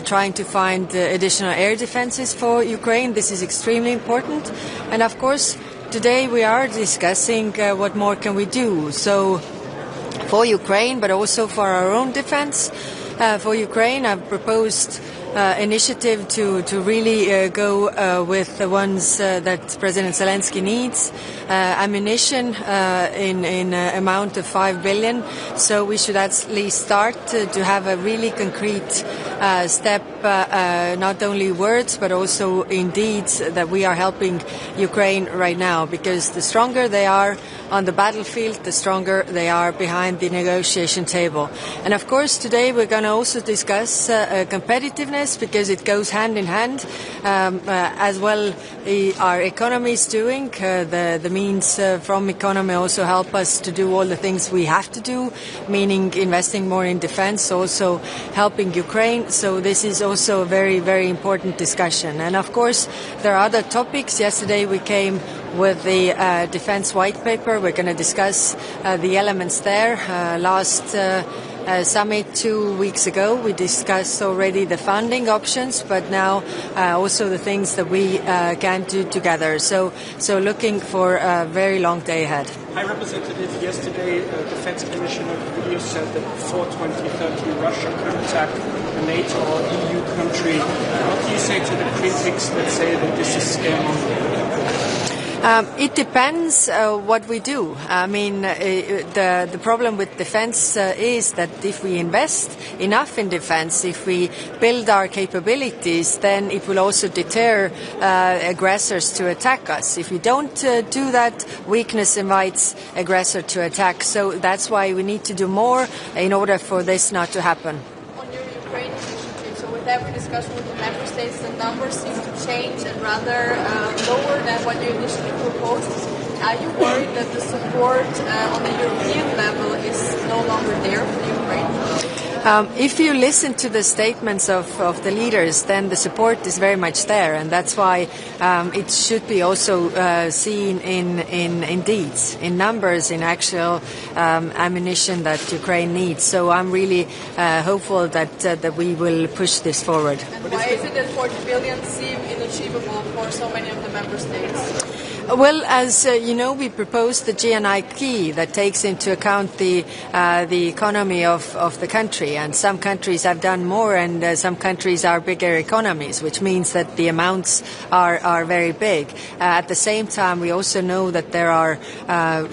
trying to find additional air defenses for Ukraine. This is extremely important. And of course, today we are discussing what more can we do. So for Ukraine, but also for our own defense. For Ukraine, I've proposed initiative to really go with the ones that President Zelensky needs. Ammunition in amount of 5 billion. So we should at least start to have a really concrete step, not only words, but also in deeds that we are helping Ukraine right now. Because the stronger they are on the battlefield, the stronger they are behind the negotiation table. And of course, today we're going to also discuss competitiveness, because it goes hand in hand. As well, our economy is doing. The means from economy also help us to do all the things we have to do, meaning investing more in defense, also helping Ukraine. So this is also a very, very important discussion. And of course, there are other topics. Yesterday we came with the defense white paper. We're going to discuss the elements there. Last summit 2 weeks ago, we discussed already the funding options, but now also the things that we can do together. So looking for a very long day ahead. High Representative, yesterday Defense Commissioner Video said that before 2030 Russia could attack a NATO or EU country. What do you say to the critics that say that this is scam on? It depends what we do. I mean, the problem with defense is that if we invest enough in defense, if we build our capabilities, then it will also deter aggressors to attack us. If we don't do that, weakness invites aggressor to attack. So that's why we need to do more in order for this not to happen. On your Ukraine initiative, so with every discussion with the member states, the numbers seem to change and rather lower than what you initially proposed. Are you worried that the support on the European level is no longer there for Ukraine? If you listen to the statements of the leaders, then the support is very much there, and that's why it should be also seen in deeds, in numbers, in actual ammunition that Ukraine needs. So I'm really hopeful that we will push this forward. And why is it that 40 billion seem inachievable for so many of the member states? Well, as you know, we proposed the GNI key that takes into account the economy of the country, and some countries have done more, and some countries are bigger economies, which means that the amounts are very big. At the same time, we also know that there are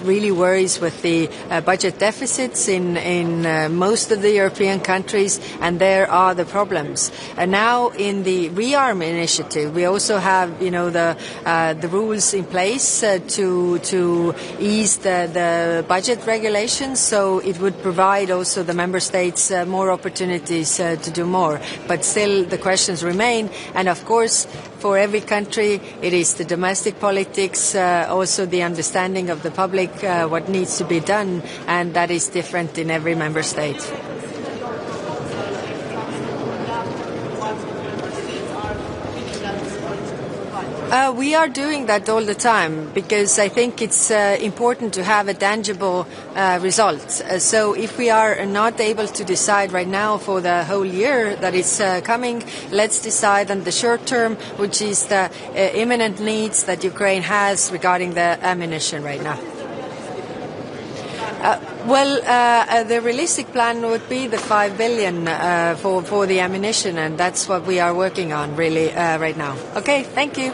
really worries with the budget deficits in most of the European countries, and there are the problems. Now, in the rearm initiative, we also have, the rules in place to ease the budget regulations, so it would provide also the member states more opportunities to do more. But still the questions remain, and of course for every country it is the domestic politics, also the understanding of the public, what needs to be done, and that is different in every member state. We are doing that all the time because I think it's important to have a tangible result. So if we are not able to decide right now for the whole year that is coming, let's decide on the short term, which is the imminent needs that Ukraine has regarding the ammunition right now. The realistic plan would be the 5 billion for the ammunition, and that's what we are working on really right now. Okay, thank you.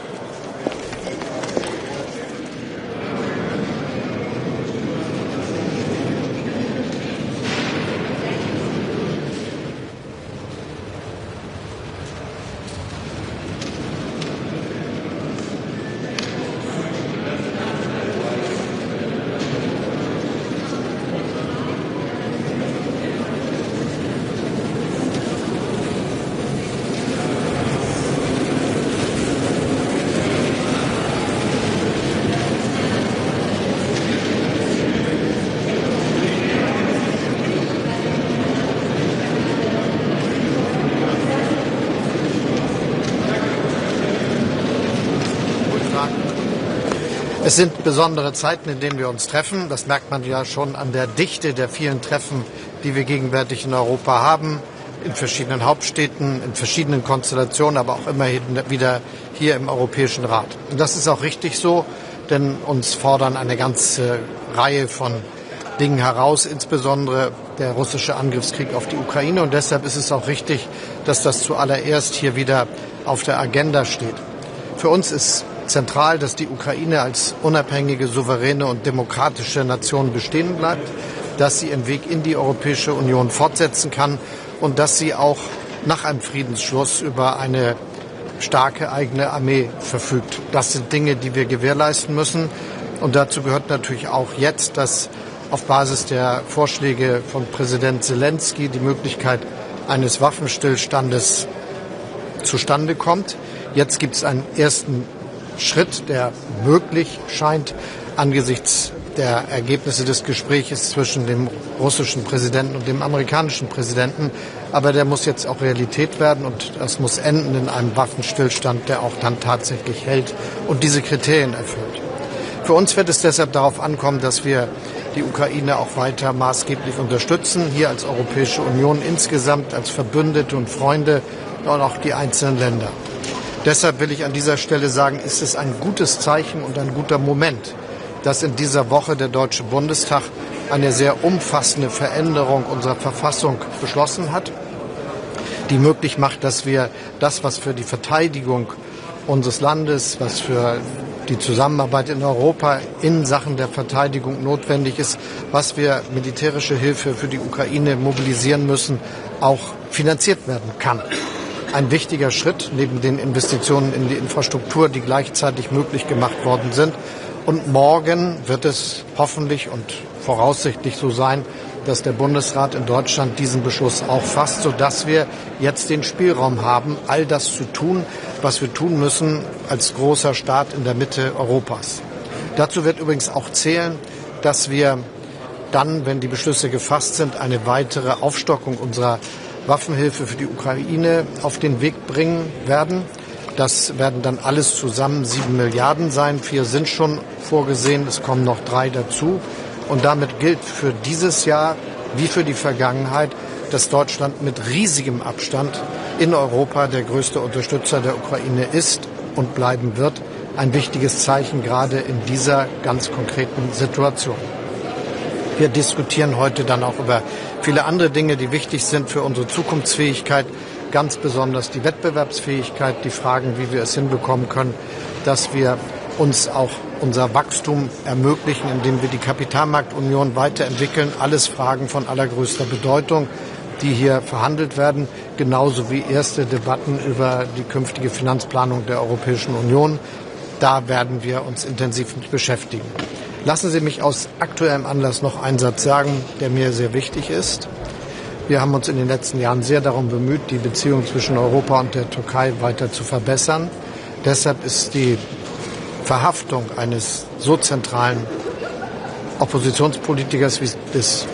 Es sind besondere Zeiten, in denen wir uns treffen. Das merkt man ja schon an der Dichte der vielen Treffen, die wir gegenwärtig in Europa haben, in verschiedenen Hauptstädten, in verschiedenen Konstellationen, aber auch immerhin wieder hier im Europäischen Rat. Und das ist auch richtig so, denn uns fordern eine ganze Reihe von Dingen heraus, insbesondere der russische Angriffskrieg auf die Ukraine. Und deshalb ist es auch richtig, dass das zuallererst hier wieder auf der Agenda steht. Für uns ist zentral, dass die Ukraine als unabhängige, souveräne und demokratische Nation bestehen bleibt, dass sie ihren Weg in die Europäische Union fortsetzen kann und dass sie auch nach einem Friedensschluss über eine starke eigene Armee verfügt. Das sind Dinge, die wir gewährleisten müssen. Und dazu gehört natürlich auch jetzt, dass auf Basis der Vorschläge von Präsident Zelensky die Möglichkeit eines Waffenstillstandes zustande kommt. Jetzt gibt es einen ersten Schritt, der möglich scheint angesichts der Ergebnisse des Gesprächs zwischen dem russischen Präsidenten und dem amerikanischen Präsidenten. Aber der muss jetzt auch Realität werden und das muss enden in einem Waffenstillstand, der auch dann tatsächlich hält und diese Kriterien erfüllt. Für uns wird es deshalb darauf ankommen, dass wir die Ukraine auch weiter maßgeblich unterstützen, hier als Europäische Union insgesamt, als Verbündete und Freunde und auch die einzelnen Länder. Deshalb will ich an dieser Stelle sagen, ist es ein gutes Zeichen und ein guter Moment, dass in dieser Woche der Deutsche Bundestag eine sehr umfassende Veränderung unserer Verfassung beschlossen hat, die möglich macht, dass wir das, was für die Verteidigung unseres Landes, was für die Zusammenarbeit in Europa in Sachen der Verteidigung notwendig ist, was wir militärische Hilfe für die Ukraine mobilisieren müssen, auch finanziert werden kann. Ein wichtiger Schritt neben den Investitionen in die Infrastruktur, die gleichzeitig möglich gemacht worden sind. Und morgen wird es hoffentlich und voraussichtlich so sein, dass der Bundesrat in Deutschland diesen Beschluss auch fasst, sodass wir jetzt den Spielraum haben, all das zu tun, was wir tun müssen als großer Staat in der Mitte Europas. Dazu wird übrigens auch zählen, dass wir dann, wenn die Beschlüsse gefasst sind, eine weitere Aufstockung unserer Waffenhilfe für die Ukraine auf den Weg bringen werden. Das werden dann alles zusammen 7 Milliarden sein. 4 sind schon vorgesehen, es kommen noch 3 dazu. Und damit gilt für dieses Jahr wie für die Vergangenheit, dass Deutschland mit riesigem Abstand in Europa der größte Unterstützer der Ukraine ist und bleiben wird. Ein wichtiges Zeichen gerade in dieser ganz konkreten Situation. Wir diskutieren heute dann auch über viele andere Dinge, die wichtig sind für unsere Zukunftsfähigkeit, ganz besonders die Wettbewerbsfähigkeit, die Fragen, wie wir es hinbekommen können, dass wir uns auch unser Wachstum ermöglichen, indem wir die Kapitalmarktunion weiterentwickeln. Alles Fragen von allergrößter Bedeutung, die hier verhandelt werden, genauso wie erste Debatten über die künftige Finanzplanung der Europäischen Union. Da werden wir uns intensiv mit beschäftigen. Lassen Sie mich aus aktuellem Anlass noch einen Satz sagen, der mir sehr wichtig ist. Wir haben uns in den letzten Jahren sehr darum bemüht, die Beziehung zwischen Europa und der Türkei weiter zu verbessern. Deshalb ist die Verhaftung eines so zentralen Oppositionspolitikers wie des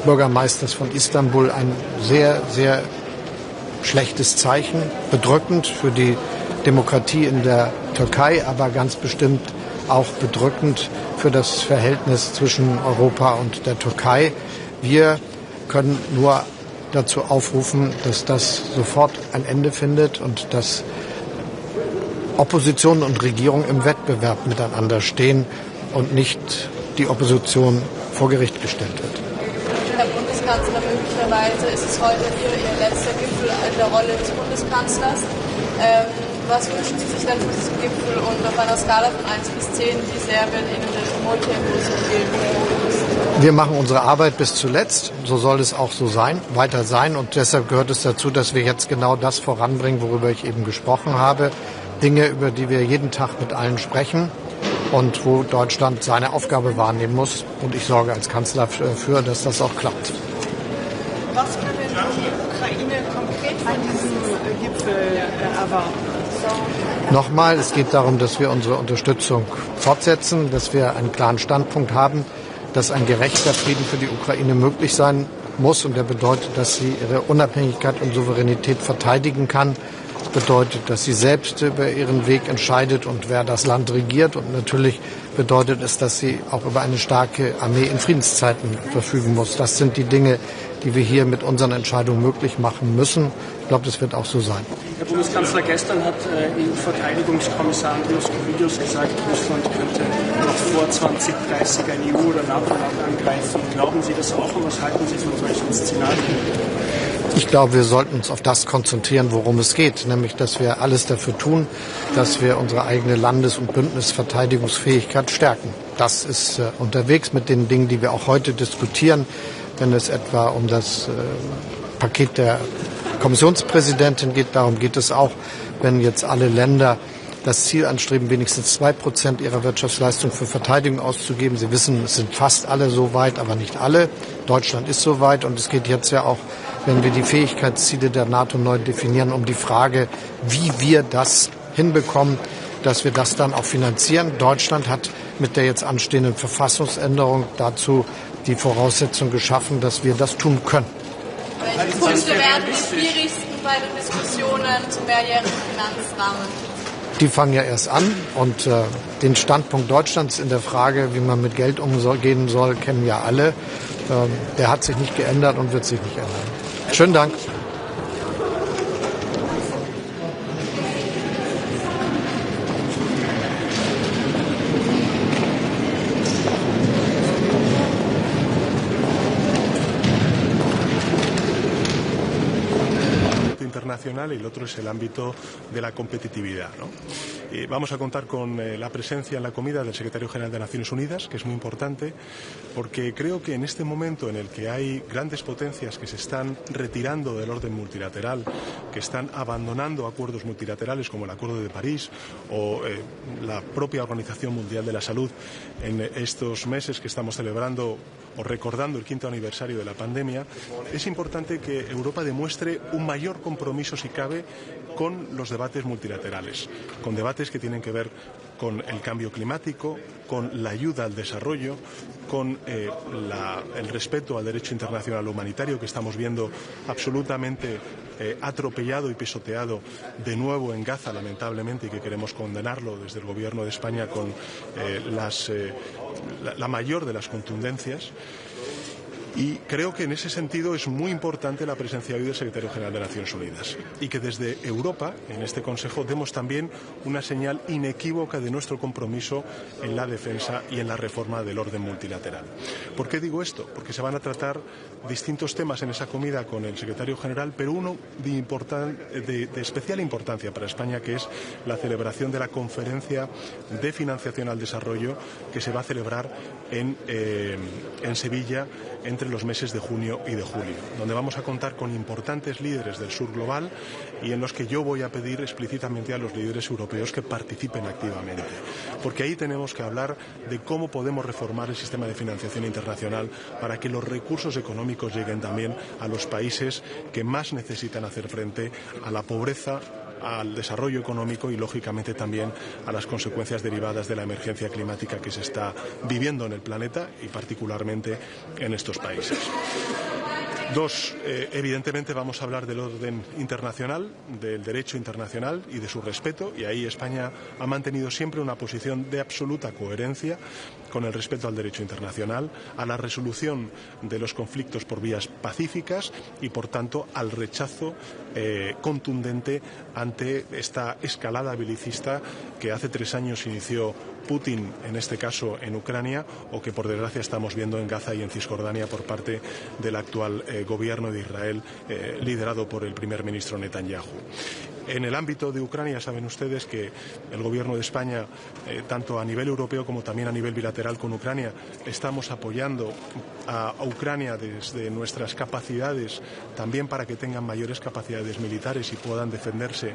Bürgermeisters von Istanbul ein sehr, sehr schlechtes Zeichen, bedrückend für die Demokratie in der Türkei, aber ganz bestimmt auch bedrückend für das Verhältnis zwischen Europa und der Türkei. Wir können nur dazu aufrufen, dass das sofort ein Ende findet und dass Opposition und Regierung im Wettbewerb miteinander stehen und nicht die Opposition vor Gericht gestellt wird. Herr Bundeskanzler, möglicherweise ist es heute Ihr letzter Gipfel in der Rolle des Bundeskanzlers. Was wünschen Sie sich denn von diesem Gipfel und auf einer Skala von 1 bis 10, wie sehr wird Ihnen der Tumulttempo so fehlen? Wir machen unsere Arbeit bis zuletzt. So soll es auch so sein, weiter sein. Und deshalb gehört es dazu, dass wir jetzt genau das voranbringen, worüber ich eben gesprochen habe. Dinge, über die wir jeden Tag mit allen sprechen und wo Deutschland seine Aufgabe wahrnehmen muss. Und ich sorge als Kanzler dafür, dass das auch klappt. Was kann denn die Ukraine konkret von diesem Gipfel erwarten? Nochmal, es geht darum, dass wir unsere Unterstützung fortsetzen, dass wir einen klaren Standpunkt haben, dass ein gerechter Frieden für die Ukraine möglich sein muss. Und der bedeutet, dass sie ihre Unabhängigkeit und Souveränität verteidigen kann. Bedeutet, dass sie selbst über ihren Weg entscheidet und wer das Land regiert. Und natürlich bedeutet es, dass sie auch über eine starke Armee in Friedenszeiten verfügen muss. Das sind die Dinge, die wir hier mit unseren Entscheidungen möglich machen müssen. Ich glaube, das wird auch so sein. Herr Bundeskanzler, gestern hat EU-Verteidigungskommissar Andrius gesagt, Russland könnte noch vor 2030 ein EU- oder NATO-Land angreifen. Glauben Sie das auch und was halten Sie von solchen Szenarien? Ich glaube, wir sollten uns auf das konzentrieren, worum es geht, nämlich, dass wir alles dafür tun, dass wir unsere eigene Landes- und Bündnisverteidigungsfähigkeit stärken. Das ist unterwegs mit den Dingen, die wir auch heute diskutieren, wenn es etwa um das Paket der Kommissionspräsidentin geht. Darum geht es auch, wenn jetzt alle Länder das Ziel anstreben, wenigstens 2% ihrer Wirtschaftsleistung für Verteidigung auszugeben. Sie wissen, es sind fast alle so weit, aber nicht alle. Deutschland ist so weit und es geht jetzt ja auch, wenn wir die Fähigkeitsziele der NATO neu definieren, um die Frage, wie wir das hinbekommen, dass wir das dann auch finanzieren. Deutschland hat mit der jetzt anstehenden Verfassungsänderung dazu die Voraussetzung geschaffen, dass wir das tun können. Welche Punkte werden die schwierigsten bei den Diskussionen zum mehrjährigen Finanzrahmen? Die fangen ja erst an und den Standpunkt Deutschlands in der Frage, wie man mit Geld umgehen soll, kennen ja alle. Der hat sich nicht geändert und wird sich nicht ändern. Schönen Dank. internacional y el otro es el ámbito de la competitividad, ¿no? Vamos a contar con la presencia en la comida del secretario general de Naciones Unidas, que es muy importante, porque creo que en este momento en el que hay grandes potencias que se están retirando del orden multilateral, que están abandonando acuerdos multilaterales como el Acuerdo de París o la propia Organización Mundial de la Salud en estos meses que estamos celebrando o recordando el 5º aniversario de la pandemia, es importante que Europa demuestre un mayor compromiso, si cabe, con los debates multilaterales, con debates que tienen que ver con el cambio climático, con la ayuda al desarrollo, con el respeto al derecho internacional humanitario que estamos viendo absolutamente atropellado y pisoteado de nuevo en Gaza, lamentablemente, y que queremos condenarlo desde el Gobierno de España con la mayor de las contundencias. Y creo que en ese sentido es muy importante la presencia hoy del secretario general de Naciones Unidas y que desde Europa, en este Consejo, demos también una señal inequívoca de nuestro compromiso en la defensa y en la reforma del orden multilateral. ¿Por qué digo esto? Porque se van a tratar distintos temas en esa comida con el secretario general, pero uno de especial importancia para España, que es la celebración de la conferencia de financiación al desarrollo que se va a celebrar en Sevilla entre los meses de junio y de julio, donde vamos a contar con importantes líderes del sur global y en los que yo voy a pedir explícitamente a los líderes europeos que participen activamente, porque ahí tenemos que hablar de cómo podemos reformar el sistema de financiación internacional para que los recursos económicos lleguen también a los países que más necesitan hacer frente a la pobreza, al desarrollo económico y, lógicamente, también a las consecuencias derivadas de la emergencia climática que se está viviendo en el planeta y particularmente en estos países. Dos, evidentemente vamos a hablar del orden internacional, del derecho internacional y de su respeto, y ahí España ha mantenido siempre una posición de absoluta coherencia con el respeto al derecho internacional, a la resolución de los conflictos por vías pacíficas y, por tanto, al rechazo contundente ante esta escalada belicista que hace 3 años inició Putin, en este caso en Ucrania, o que por desgracia estamos viendo en Gaza y en Cisjordania por parte del actual gobierno de Israel, liderado por el primer ministro Netanyahu. En el ámbito de Ucrania saben ustedes que el Gobierno de España, tanto a nivel europeo como también a nivel bilateral con Ucrania, estamos apoyando a Ucrania desde nuestras capacidades, también para que tengan mayores capacidades militares y puedan defenderse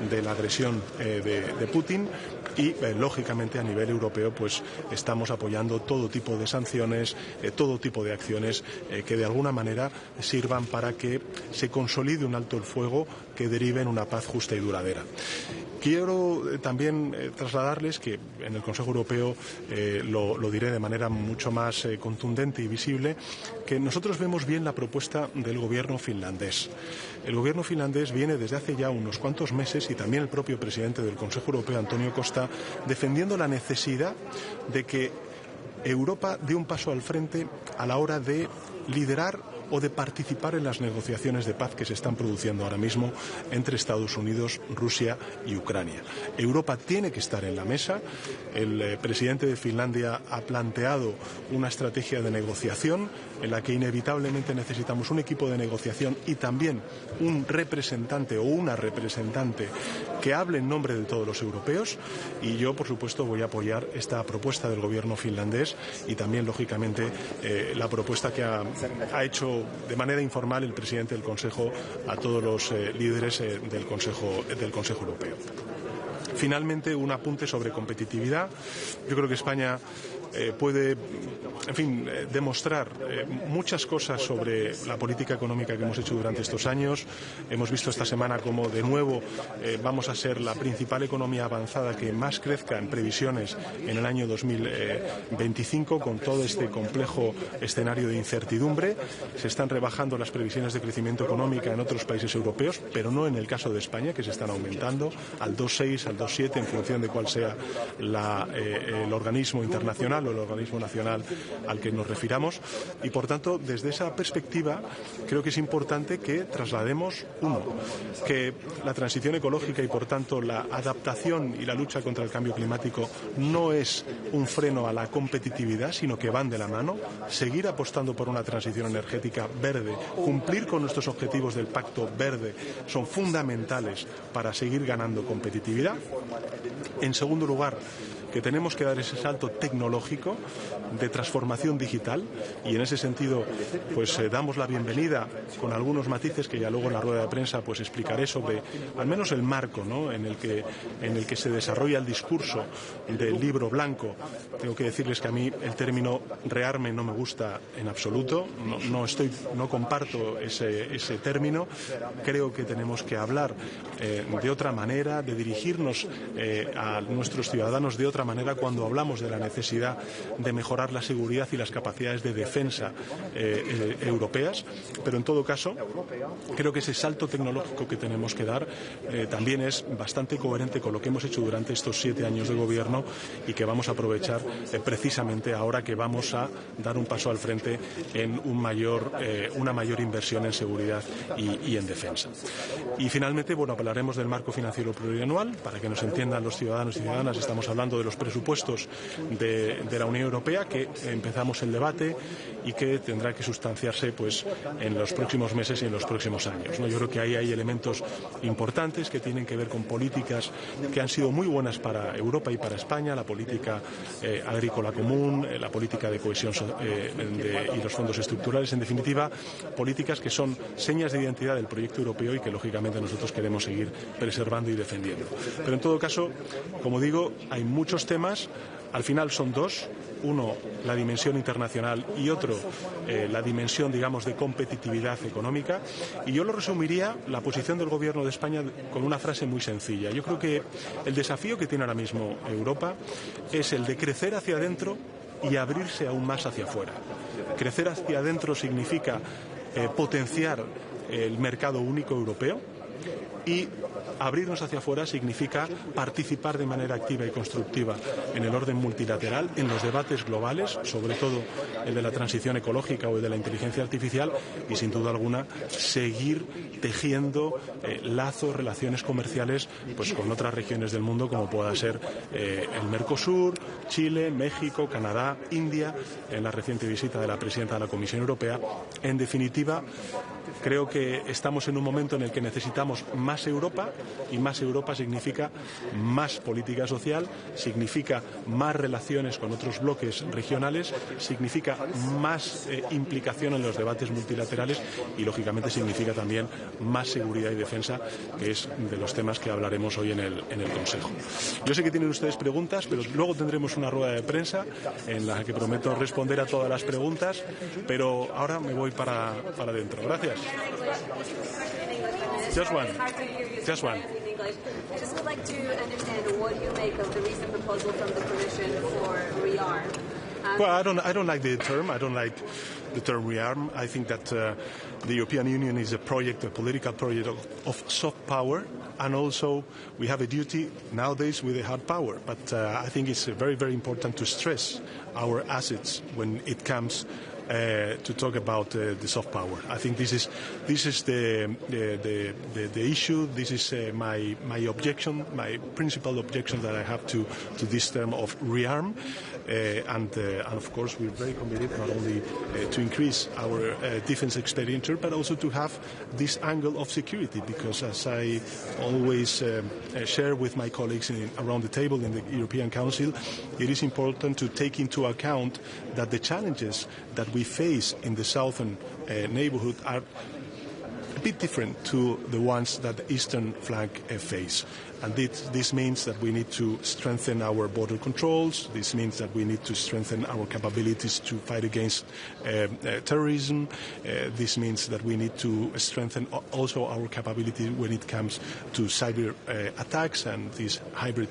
de la agresión de Putin. Y, lógicamente, a nivel europeo, pues estamos apoyando todo tipo de sanciones, todo tipo de acciones que de alguna manera sirvan para que se consolide un alto el fuego que derive en una paz justa y duradera. Quiero también trasladarles que en el Consejo Europeo lo diré de manera mucho más contundente y visible, que nosotros vemos bien la propuesta del gobierno finlandés. El gobierno finlandés viene desde hace ya unos cuantos meses, y también el propio presidente del Consejo Europeo, Antonio Costa, defendiendo la necesidad de que Europa dé un paso al frente a la hora de liderar o de participar en las negociaciones de paz que se están produciendo ahora mismo entre Estados Unidos, Rusia y Ucrania. Europa tiene que estar en la mesa. El presidente de Finlandia ha planteado una estrategia de negociación en la que inevitablemente necesitamos un equipo de negociación y también un representante o una representante que hable en nombre de todos los europeos, y yo, por supuesto, voy a apoyar esta propuesta del gobierno finlandés y también, lógicamente, la propuesta que ha hecho de manera informal el presidente del Consejo a todos los líderes del Consejo Europeo. Finalmente, un apunte sobre competitividad. Yo creo que España puede, en fin, demostrar muchas cosas sobre la política económica que hemos hecho durante estos años. Hemos visto esta semana cómo, de nuevo, vamos a ser la principal economía avanzada que más crezca en previsiones en el año 2025, con todo este complejo escenario de incertidumbre. Se están rebajando las previsiones de crecimiento económico en otros países europeos, pero no en el caso de España, que se están aumentando al 2,6, al 2,7, en función de cuál sea el organismo internacional o el organismo nacional al que nos refiramos. Y, por tanto, desde esa perspectiva, creo que es importante que traslademos, uno, que la transición ecológica y, por tanto, la adaptación y la lucha contra el cambio climático no es un freno a la competitividad, sino que van de la mano. Seguir apostando por una transición energética verde, cumplir con nuestros objetivos del Pacto Verde, son fundamentales para seguir ganando competitividad. En segundo lugar, que tenemos que dar ese salto tecnológico de transformación digital, y en ese sentido pues damos la bienvenida con algunos matices que ya luego en la rueda de prensa pues explicaré sobre al menos el marco, ¿no?, en el que se desarrolla el discurso del libro blanco. Tengo que decirles que a mí el término rearme no me gusta en absoluto, no comparto ese término. Creo que tenemos que hablar de otra manera, de dirigirnos a nuestros ciudadanos de otra manera cuando hablamos de la necesidad de mejorar la seguridad y las capacidades de defensa europeas, pero en todo caso creo que ese salto tecnológico que tenemos que dar también es bastante coherente con lo que hemos hecho durante estos 7 años de gobierno y que vamos a aprovechar precisamente ahora que vamos a dar un paso al frente en una mayor inversión en seguridad y en defensa. Y finalmente, bueno, hablaremos del marco financiero plurianual. Para que nos entiendan los ciudadanos y ciudadanas, estamos hablando de los presupuestos de la Unión Europea, que empezamos el debate y que tendrá que sustanciarse pues en los próximos meses y en los próximos años, ¿no? Yo creo que ahí hay elementos importantes que tienen que ver con políticas que han sido muy buenas para Europa y para España, la política agrícola común, la política de cohesión y los fondos estructurales, en definitiva, políticas que son señas de identidad del proyecto europeo y que lógicamente nosotros queremos seguir preservando y defendiendo. Pero en todo caso, como digo, hay muchos temas. Al final son dos, uno la dimensión internacional y otro la dimensión, digamos, de competitividad económica, y yo lo resumiría la posición del Gobierno de España con una frase muy sencilla. Yo creo que el desafío que tiene ahora mismo Europa es el de crecer hacia adentro y abrirse aún más hacia afuera. Crecer hacia adentro significa potenciar el mercado único europeo, y abrirnos hacia afuera significa participar de manera activa y constructiva en el orden multilateral, en los debates globales, sobre todo el de la transición ecológica o el de la inteligencia artificial, y sin duda alguna seguir tejiendo lazos, relaciones comerciales pues con otras regiones del mundo, como pueda ser el Mercosur, Chile, México, Canadá, India, en la reciente visita de la presidenta de la Comisión Europea. En definitiva, creo que estamos en un momento en el que necesitamos más Europa, y más Europa significa más política social, significa más relaciones con otros bloques regionales, significa más implicación en los debates multilaterales y, lógicamente, significa también más seguridad y defensa, que es de los temas que hablaremos hoy en el Consejo. Yo sé que tienen ustedes preguntas, pero luego tendremos una rueda de prensa en la que prometo responder a todas las preguntas, pero ahora me voy para adentro. Gracias. Just one. Just one. I just would like to understand what you make of the recent proposal from the Commission for rearm. Well, I don't like the term. I don't like the term rearm. I think that the European Union is a political project of soft power, and also we have a duty nowadays with a hard power. But I think it's very, very important to stress our assets when it comes to talk about the soft power. I think this is the issue. This is my objection, my principal objection that I have to this term of rearm, and of course we're very committed not only to increase our defense expenditure, but also to have this angle of security, because as I always share with my colleagues around the table in the European Council, it is important to take into account that the challenges that we face in the southern neighborhood are a bit different to the ones that the eastern flank face. And this means that we need to strengthen our border controls. This means that we need to strengthen our capabilities to fight against terrorism. This means that we need to strengthen also our capability when it comes to cyber attacks and these hybrid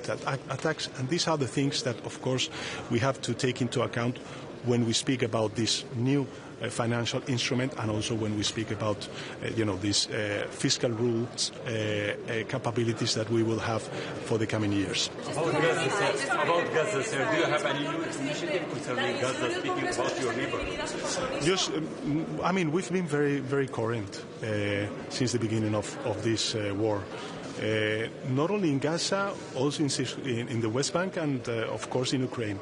attacks. And these are the things that, of course, we have to take into account when we speak about this new financial instrument, and also when we speak about these fiscal rules capabilities that we will have for the coming years. About Gaza, sir, do you have any new initiative concerning Gaza, speaking about your neighbor? Just, I mean, we've been very, very coherent since the beginning of this war. Not only in Gaza, also in the West Bank, and of course in Ukraine.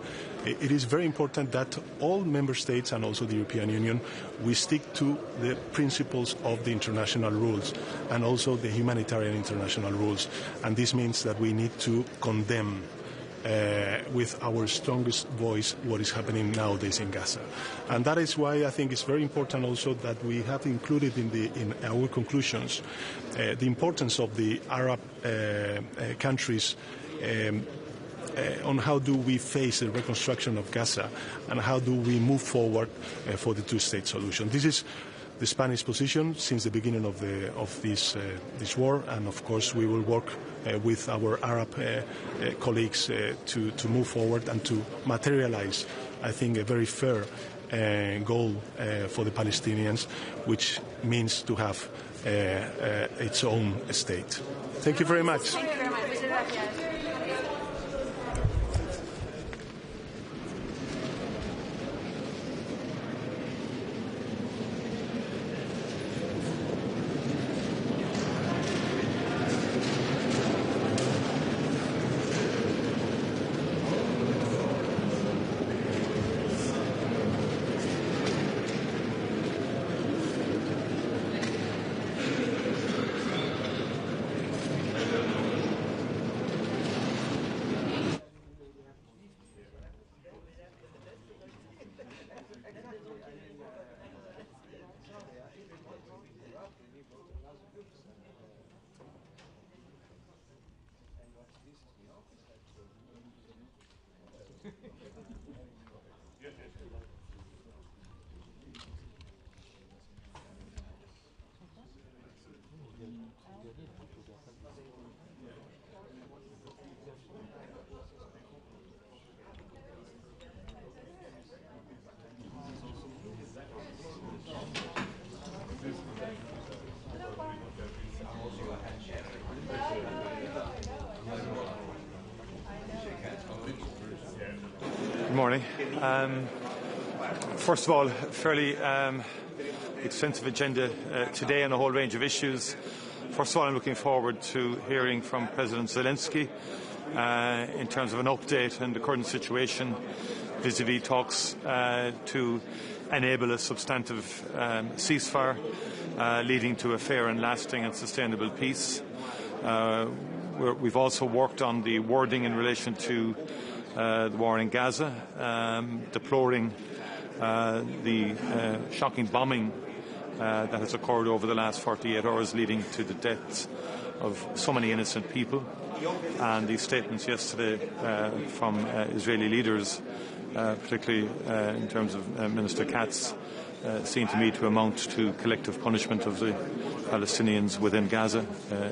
It is very important that all member states and also the European Union, we stick to the principles of the international rules and also the humanitarian international rules. And this means that we need to condemn with our strongest voice what is happening nowadays in Gaza. And that is why I think it's very important also that we have included in our conclusions the importance of the Arab countries on how do we face the reconstruction of Gaza and how do we move forward for the two-state solution. This is the Spanish position since the beginning of this war, and of course we will work with our Arab colleagues to move forward and to materialize, I think, a very fair goal for the Palestinians, which means to have its own state. Thank you very much. Thank you very much. Good morning. First of all, fairly extensive agenda today on a whole range of issues. First of all, I'm looking forward to hearing from President Zelensky in terms of an update on the current situation vis-à-vis talks to enable a substantive ceasefire leading to a fair and lasting and sustainable peace. We've also worked on the wording in relation to the war in Gaza, deploring the shocking bombing that has occurred over the last 48 hours, leading to the deaths of so many innocent people. And these statements yesterday from Israeli leaders, particularly in terms of Minister Katz, seem to me to amount to collective punishment of the Palestinians within Gaza.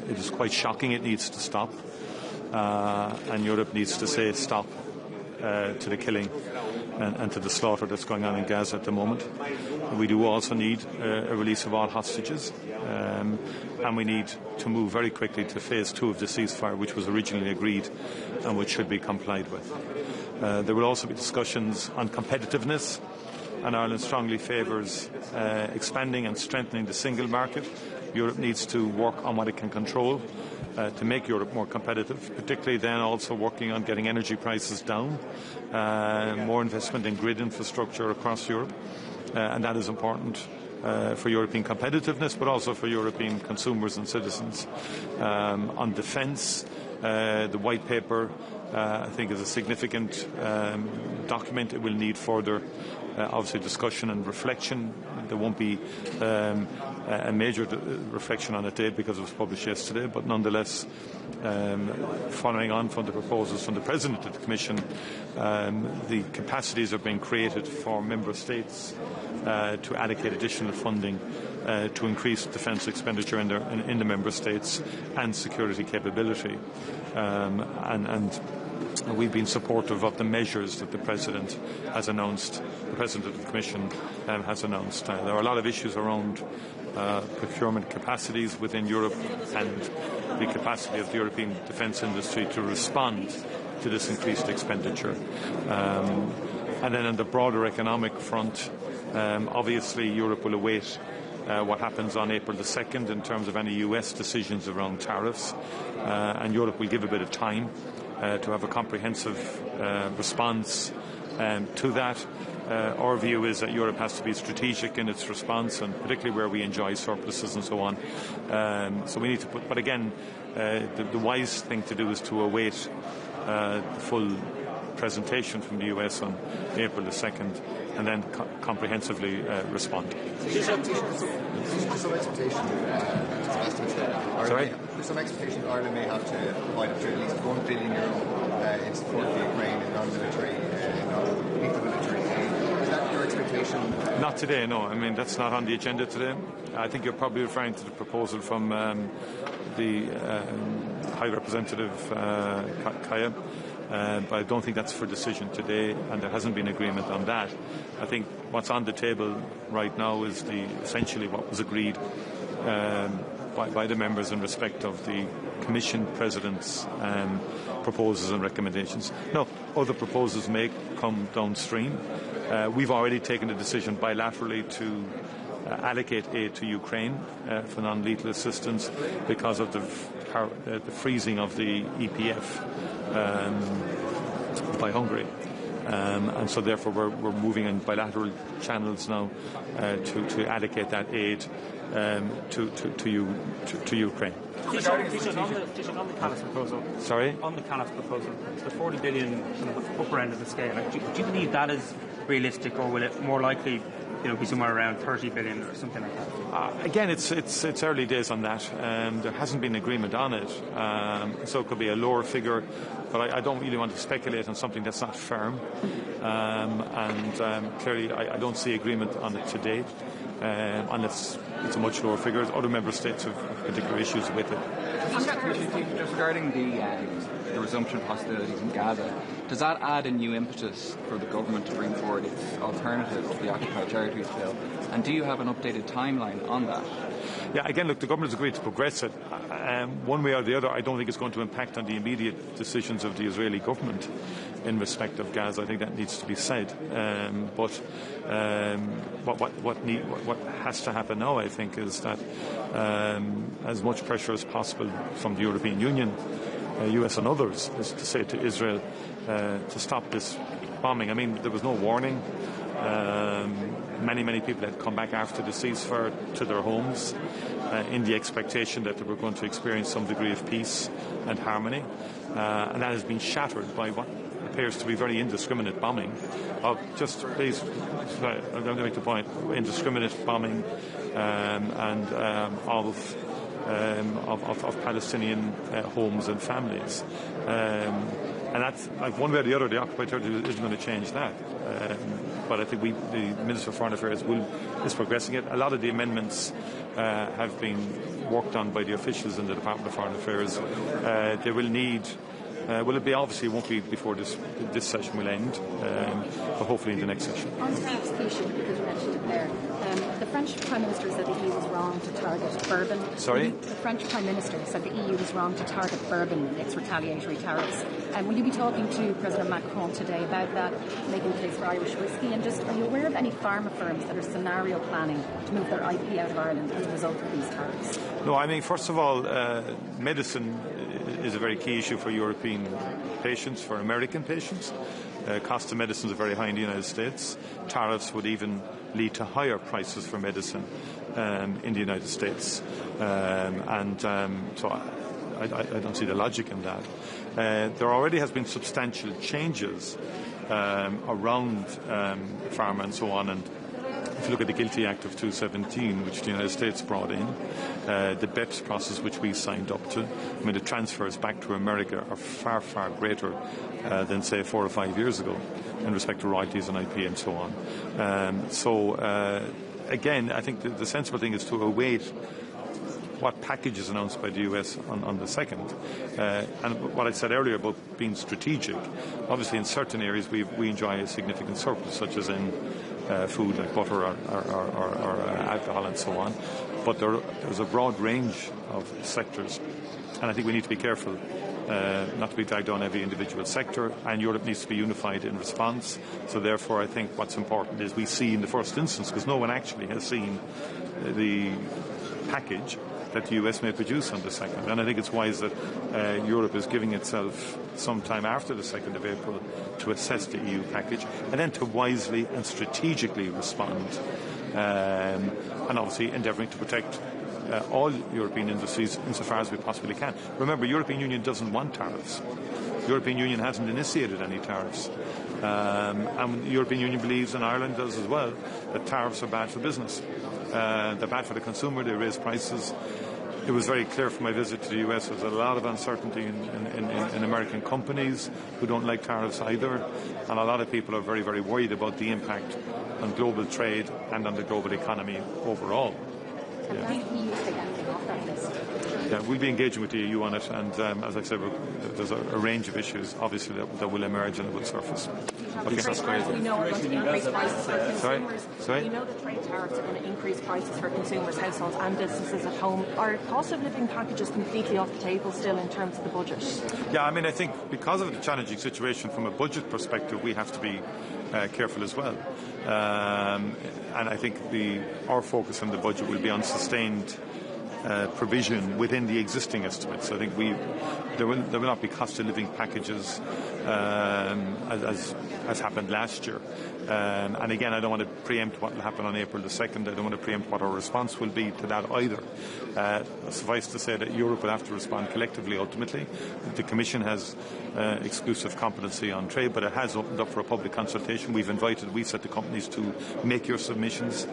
It is quite shocking. It needs to stop. And Europe needs to say stop to the killing and to the slaughter that's going on in Gaza at the moment. We do also need a release of all hostages, and we need to move very quickly to phase 2 of the ceasefire, which was originally agreed and which should be complied with. There will also be discussions on competitiveness, and Ireland strongly favours expanding and strengthening the single market. Europe needs to work on what it can control to make Europe more competitive, particularly then also working on getting energy prices down, more investment in grid infrastructure across Europe, and that is important for European competitiveness, but also for European consumers and citizens. On defence, the white paper, I think, is a significant document. It will need further obviously discussion and reflection. There won't be a major reflection on it today because it was published yesterday, but nonetheless, following on from the proposals from the President of the Commission, the capacities are being created for Member States to allocate additional funding to increase defence expenditure in the Member States and security capability. And we've been supportive of the measures that the President has announced, the President of the Commission has announced. There are a lot of issues around procurement capacities within Europe and the capacity of the European defence industry to respond to this increased expenditure. And then on the broader economic front, obviously Europe will await what happens on April the 2nd in terms of any US decisions around tariffs, and Europe will give a bit of time to have a comprehensive response to that. Our view is that Europe has to be strategic in its response, and particularly where we enjoy surpluses and so on. So we need to put, but again, the wise thing to do is to await the full presentation from the US on April the 2nd, and then comprehensively respond. There's some expectation, Sorry? There's some expectation that Ireland may have to provide up to at least €1 billion in support of Ukraine in non-military, military aid. Is that your expectation? Not today, no. I mean, that's not on the agenda today. I think you're probably referring to the proposal from the High Representative Kaya. But I don't think that's for decision today, and there hasn't been agreement on that. I think what's on the table right now is essentially what was agreed by the members in respect of the Commission President's proposals and recommendations. Now, other proposals may come downstream. We've already taken a decision bilaterally to allocate aid to Ukraine for non-lethal assistance because of the freezing of the EPF by Hungary. And so therefore we're moving in bilateral channels now to allocate that aid to Ukraine. Taoiseach, on the Callas proposal. Sorry? On the Callas proposal, the 40 billion kind of upper end of the scale. Do you believe that is realistic, or will it more likely be somewhere around 30 billion or something like that? Again, it's early days on that. There hasn't been agreement on it, so it could be a lower figure, but I don't really want to speculate on something that's not firm. Clearly, I don't see agreement on it today, unless it's a much lower figure. Other member states have particular issues with it. Just regarding the resumption of hostilities in Gaza, does that add a new impetus for the government to bring forward its alternative to the Occupied Territories Bill? And do you have an updated timeline on that? Yeah, again, look, the government has agreed to progress it. One way or the other, I don't think it's going to impact on the immediate decisions of the Israeli government in respect of Gaza. I think that needs to be said. But what has to happen now, I think, is that as much pressure as possible from the European Union, US and others, is to say to Israel to stop this bombing. I mean, there was no warning. Many people had come back after the ceasefire to their homes in the expectation that they were going to experience some degree of peace and harmony. And that has been shattered by what appears to be very indiscriminate bombing. I'm going to make the point, indiscriminate bombing of Palestinian homes and families. And that's, like, one way or the other, the occupied territory isn't going to change that. But I think the Minister of Foreign Affairs is progressing it. A lot of the amendments have been worked on by the officials in the Department of Foreign Affairs. They will need. Obviously it won't be before this session will end, but hopefully in the next session. On taxation, because you mentioned it there, the French Prime Minister said the EU was wrong to target bourbon. Sorry? The French Prime Minister said the EU was wrong to target bourbon in its retaliatory tariffs. Will you be talking to President Macron today about that, making the case for Irish whiskey? And just, are you aware of any pharma firms that are scenario planning to move their IP out of Ireland as a result of these tariffs? No, I mean, first of all, medicine is a very key issue for European patients, for American patients. Cost of medicines are very high in the United States. Tariffs would even lead to higher prices for medicine in the United States. So I don't see the logic in that. There already has been substantial changes around pharma and so on. And if you look at the Guilty Act of 2017, which the United States brought in, the BEPS process which we signed up to, I mean, the transfers back to America are far greater than, say, 4 or 5 years ago in respect to royalties and IP and so on. Again, I think the sensible thing is to await what package is announced by the US on the 2nd. And what I said earlier about being strategic, obviously in certain areas we enjoy a significant surplus, such as in food like butter or alcohol and so on. But there's a broad range of sectors, and I think we need to be careful not to be dragged down every individual sector, and Europe needs to be unified in response. So therefore I think what's important is we see in the first instance, because no one actually has seen the package that the US may produce on the 2nd. And I think it's wise that Europe is giving itself some time after the 2nd of April to assess the EU package and then to wisely and strategically respond, and obviously endeavouring to protect all European industries insofar as we possibly can. Remember, European Union doesn't want tariffs. The European Union hasn't initiated any tariffs. And the European Union believes, and Ireland does as well, that tariffs are bad for business. They're bad for the consumer, they raise prices. It was very clear from my visit to the US there's a lot of uncertainty in American companies who don't like tariffs either, and a lot of people are very, very worried about the impact on global trade and on the global economy overall. Yeah, we'll be engaging with the EU on it, and as I said, there's a range of issues, obviously, that will emerge and that will surface. We know are going to increase prices for consumers. Sorry? We know that trade tariffs are going to increase prices for consumers, households and businesses at home. Are cost of living packages completely off the table still in terms of the budget? Yeah, I mean, I think because of the challenging situation from a budget perspective, we have to be careful as well. And I think our focus on the budget will be on sustained provision within the existing estimates. I think there will not be cost of living packages as happened last year. And again, I don't want to preempt what will happen on April the 2nd. I don't want to preempt what our response will be to that either. Suffice to say that Europe will have to respond collectively ultimately. The Commission has exclusive competency on trade, but it has opened up for a public consultation. We've said to companies to make your submissions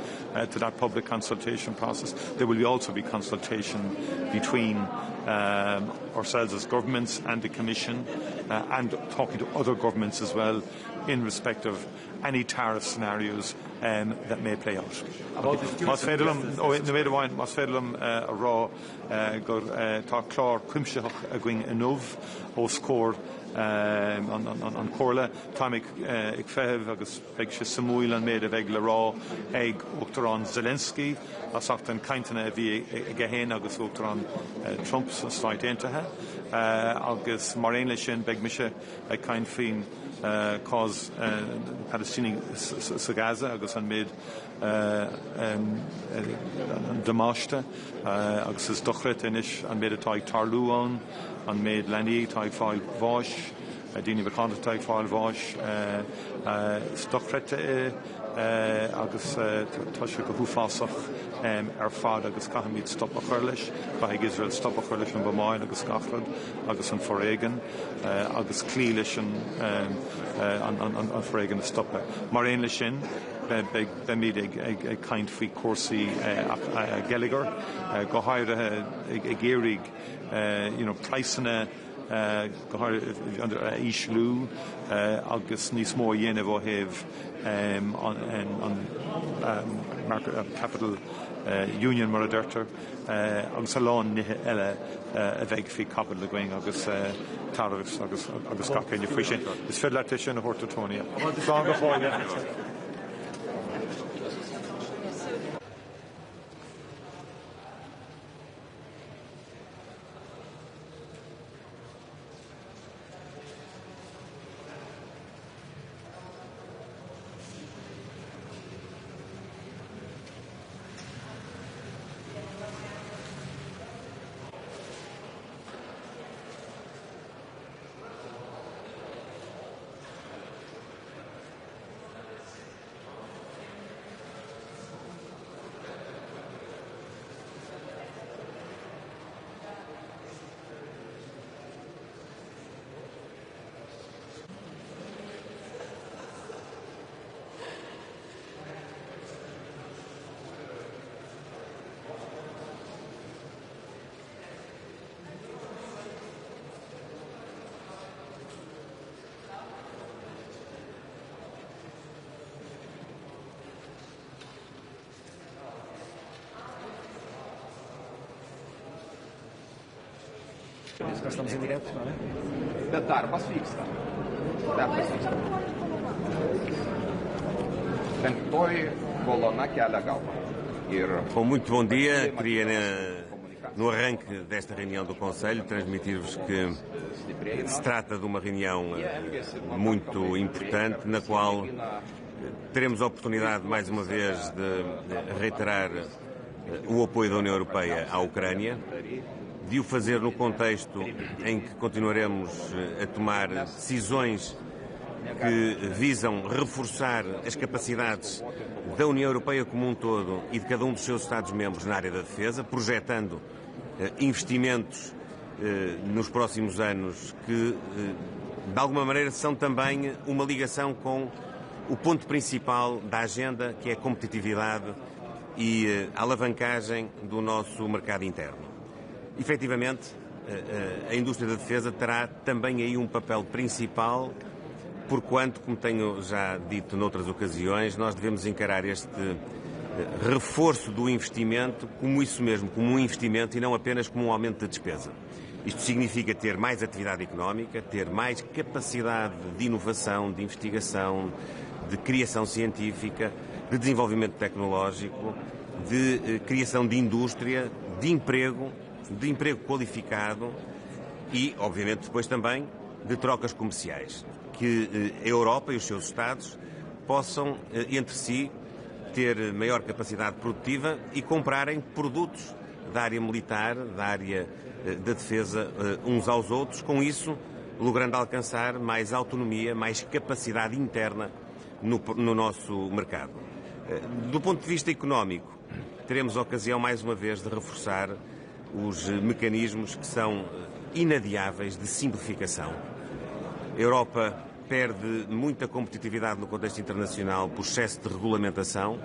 to that public consultation process. There will also be consultation between ourselves as governments and the Commission and talking to other governments as well in respect of any tariff scenarios that may play out. Mas féidirlum a rá gur tá clár cuimseach a going inmh ó scór an cóirla táimig ag feitheamh agus beidh sé samúil an méid a bheith le rá ag Uachtarán Zelensky as ach an cainteanna a bhí ag a héin agus Uachtarán Trump sa Stáit Aontaithe agus mar aon lei sin beidh mise ag caint faoin cause Palestinian sa Gaza agus an méid Damáiste agus is dochret inis an méid atá ag tarlúán an méid lení tá ag fáil bháis daoine bhánta tá ag fáil bháis stochrete agus tá sé go thuúfásach ar fad agus caihamíd stop a chuir leis ba ag Israel stop a chuir leis an Bámáin agus Gachrad agus an Foréigean agus clí leis an Foréigean a stoppe. Mar aon lei sin be míad ag caint faoi cuasaí Gallagher go háirithe ag géirig preisanna go háir íslú agus níos mó dhéanamh ó thaobh an Capital Union mar a deirtear agus a lán nithe eile a bheith faoi capital going agus tariffs agus gacéine faoi sin. Is féidir leis sin a Hortatónia. Slán go fáile. Estamos em direto, não é? Darbas vyksta. Penktoji kolona kelia galvą. Bom, muito bom dia. Queria, no arranque desta reunião do Conselho, transmitir-vos que se trata de uma reunião muito importante, na qual teremos a oportunidade, mais uma vez, de reiterar o apoio da União Europeia à Ucrânia, de o fazer no contexto em que continuaremos a tomar decisões que visam reforçar as capacidades da União Europeia como um todo e de cada um dos seus Estados-membros na área da defesa, projetando investimentos nos próximos anos que de alguma maneira são também uma ligação com o ponto principal da agenda, que é a competitividade e a alavancagem do nosso mercado interno. Efetivamente, a indústria da defesa terá também aí um papel principal, porquanto, como tenho já dito noutras ocasiões, nós devemos encarar este reforço do investimento como isso mesmo, como um investimento e não apenas como um aumento da despesa. Isto significa ter mais atividade económica, ter mais capacidade de inovação, de investigação, de criação científica, de desenvolvimento tecnológico, de criação de indústria, de emprego qualificado e, obviamente, depois também de trocas comerciais. Que a Europa e os seus Estados possam, entre si, ter maior capacidade produtiva e comprarem produtos da área militar, da área da defesa, uns aos outros, com isso logrando alcançar mais autonomia, mais capacidade interna no nosso mercado. Do ponto de vista económico, teremos a ocasião mais uma vez de reforçar os mecanismos que são inadiáveis de simplificação. A Europa perde muita competitividade no contexto internacional por excesso de regulamentação,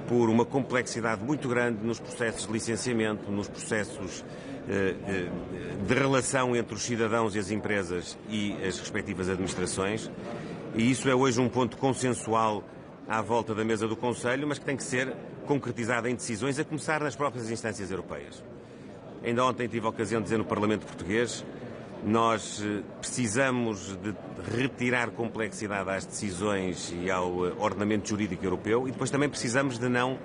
por uma complexidade muito grande nos processos de licenciamento, nos processos de relação entre os cidadãos e as empresas e as respectivas administrações. E isso é hoje um ponto consensual à volta da mesa do Conselho, mas que tem que ser concretizado em decisões, a começar nas próprias instâncias europeias. Ainda ontem tive a ocasião de dizer no Parlamento Português, nós precisamos de retirar complexidade às decisões e ao ordenamento jurídico europeu e depois também precisamos de não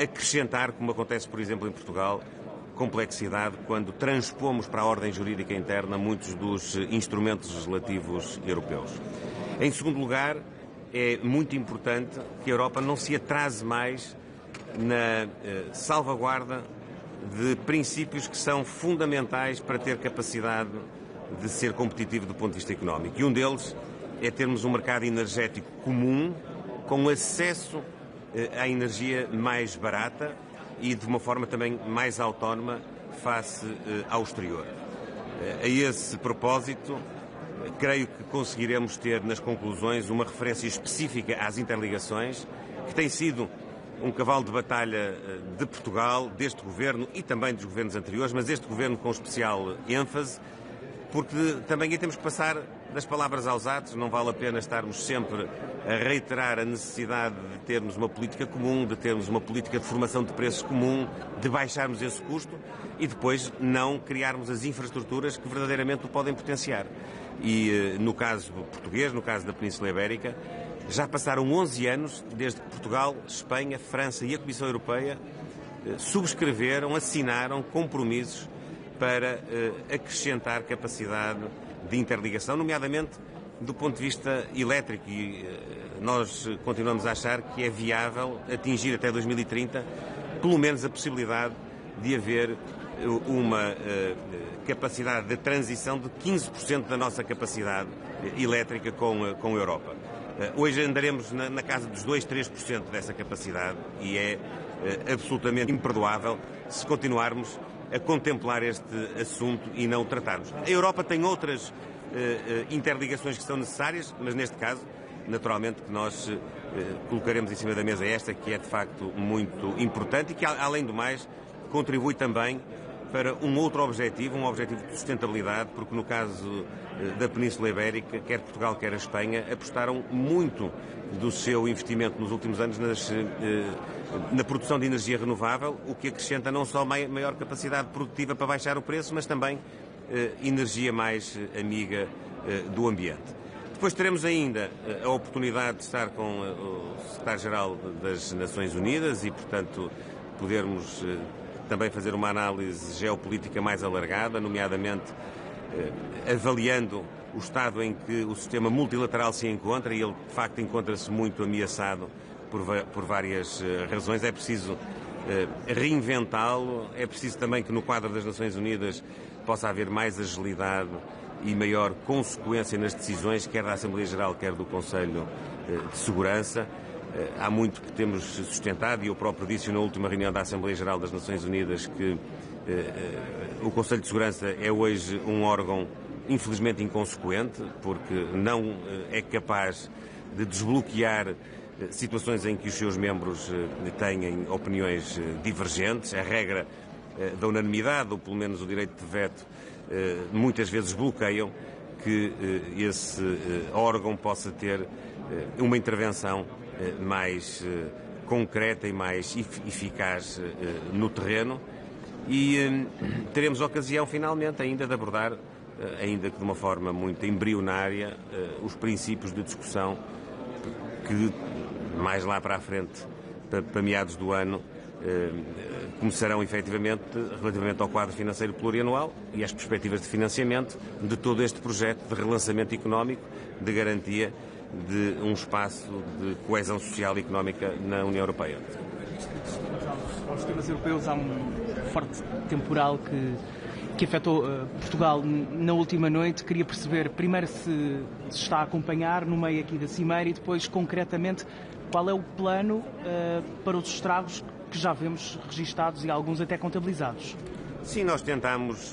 acrescentar, como acontece, por exemplo, em Portugal, complexidade quando transpomos para a ordem jurídica interna muitos dos instrumentos legislativos europeus. Em segundo lugar, é muito importante que a Europa não se atrase mais na salvaguarda de princípios que são fundamentais para ter capacidade de ser competitivo do ponto de vista económico. E um deles é termos um mercado energético comum, com acesso à energia mais barata e de uma forma também mais autónoma face ao exterior. A esse propósito, creio que conseguiremos ter nas conclusões uma referência específica às interligações, que tem sido um cavalo de batalha de Portugal, deste governo e também dos governos anteriores, mas este governo com especial ênfase, porque também aí temos que passar das palavras aos atos, não vale a pena estarmos sempre a reiterar a necessidade de termos uma política comum, de termos uma política de formação de preços comum, de baixarmos esse custo e depois não criarmos as infraestruturas que verdadeiramente o podem potenciar. E no caso português, no caso da Península Ibérica, já passaram 11 anos desde que Portugal, Espanha, França e a Comissão Europeia subscreveram, assinaram compromissos para acrescentar capacidade de interligação, nomeadamente do ponto de vista elétrico. E nós continuamos a achar que é viável atingir até 2030 pelo menos a possibilidade de haver uma capacidade de transição de 15% da nossa capacidade elétrica com a Europa. Hoje andaremos na casa dos 2-3% dessa capacidade e é absolutamente imperdoável se continuarmos a contemplar este assunto e não o tratarmos. A Europa tem outras interligações que são necessárias, mas neste caso, naturalmente, que nós colocaremos em cima da mesa esta, que é de facto muito importante e que, além do mais, contribui também para um outro objetivo, um objetivo de sustentabilidade, porque no caso da Península Ibérica, quer Portugal, quer a Espanha, apostaram muito do seu investimento nos últimos anos na produção de energia renovável, o que acrescenta não só maior capacidade produtiva para baixar o preço, mas também energia mais amiga do ambiente. Depois teremos ainda a oportunidade de estar com o secretário-geral das Nações Unidas e, portanto, podermos também fazer uma análise geopolítica mais alargada, nomeadamente avaliando o estado em que o sistema multilateral se encontra, e ele de facto encontra-se muito ameaçado por várias razões. É preciso reinventá-lo, é preciso também que no quadro das Nações Unidas possa haver mais agilidade e maior consequência nas decisões, quer da Assembleia Geral, quer do Conselho de Segurança. Há muito que temos sustentado, e eu próprio disse na última reunião da Assembleia Geral das Nações Unidas que o Conselho de Segurança é hoje um órgão infelizmente inconsequente, porque não é capaz de desbloquear situações em que os seus membros têm opiniões divergentes. A regra da unanimidade, ou pelo menos o direito de veto, muitas vezes bloqueiam que esse órgão possa ter uma intervenção mais concreta e mais eficaz no terreno. E teremos ocasião, finalmente, ainda de abordar, ainda que de uma forma muito embrionária, os princípios de discussão que, mais lá para a frente, para meados do ano, começarão efetivamente relativamente ao quadro financeiro plurianual e às perspectivas de financiamento de todo este projeto de relançamento económico, de garantia de um espaço de coesão social e económica na União Europeia. Aos temas europeus há um forte temporal que afetou Portugal na última noite. Queria perceber primeiro se está a acompanhar no meio aqui da cimeira e depois concretamente qual é o plano para os estragos que já vemos registados e alguns até contabilizados. Sim, nós tentámos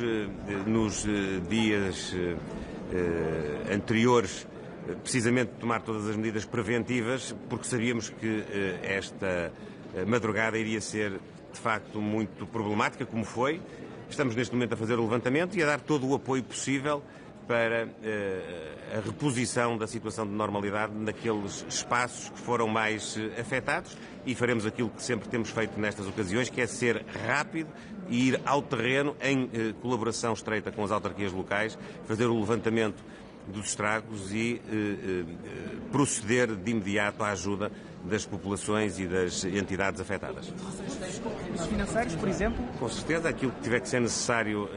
nos dias anteriores precisamente tomar todas as medidas preventivas, porque sabíamos que esta madrugada iria ser de facto muito problemática, como foi. Estamos neste momento a fazer o levantamento e a dar todo o apoio possível para a reposição da situação de normalidade naqueles espaços que foram mais afetados, e faremos aquilo que sempre temos feito nestas ocasiões, que é ser rápido e ir ao terreno em colaboração estreita com as autarquias locais, fazer o levantamento dos estragos e proceder de imediato à ajuda das populações e das entidades afetadas. Os financeiros, por exemplo? Com certeza, aquilo que tiver que ser necessário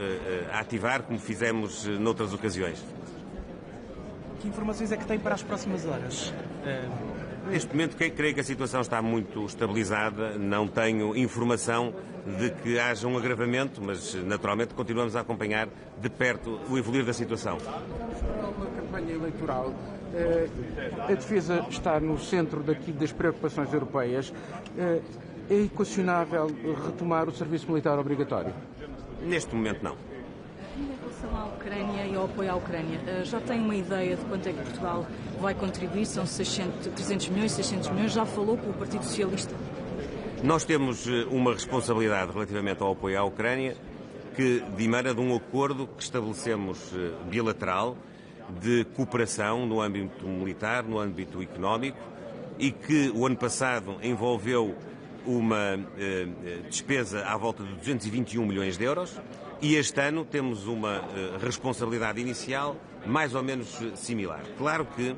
ativar, como fizemos noutras ocasiões. Que informações é que tem para as próximas horas? Neste momento, creio que a situação está muito estabilizada. Não tenho informação de que haja um agravamento, mas naturalmente continuamos a acompanhar de perto o evoluir da situação. Uma campanha eleitoral, a defesa está no centro das preocupações europeias. É equacionável retomar o serviço militar obrigatório? Neste momento, não. Em relação à Ucrânia e ao apoio à Ucrânia, já tem uma ideia de quanto é que Portugal vai contribuir? São 300 milhões, 600 milhões? Já falou com o Partido Socialista? Nós temos uma responsabilidade relativamente ao apoio à Ucrânia, que dimana de um acordo que estabelecemos bilateral de cooperação no âmbito militar, no âmbito económico, e que o ano passado envolveu uma despesa à volta de 221 milhões de euros, e este ano temos uma responsabilidade inicial mais ou menos similar. Claro que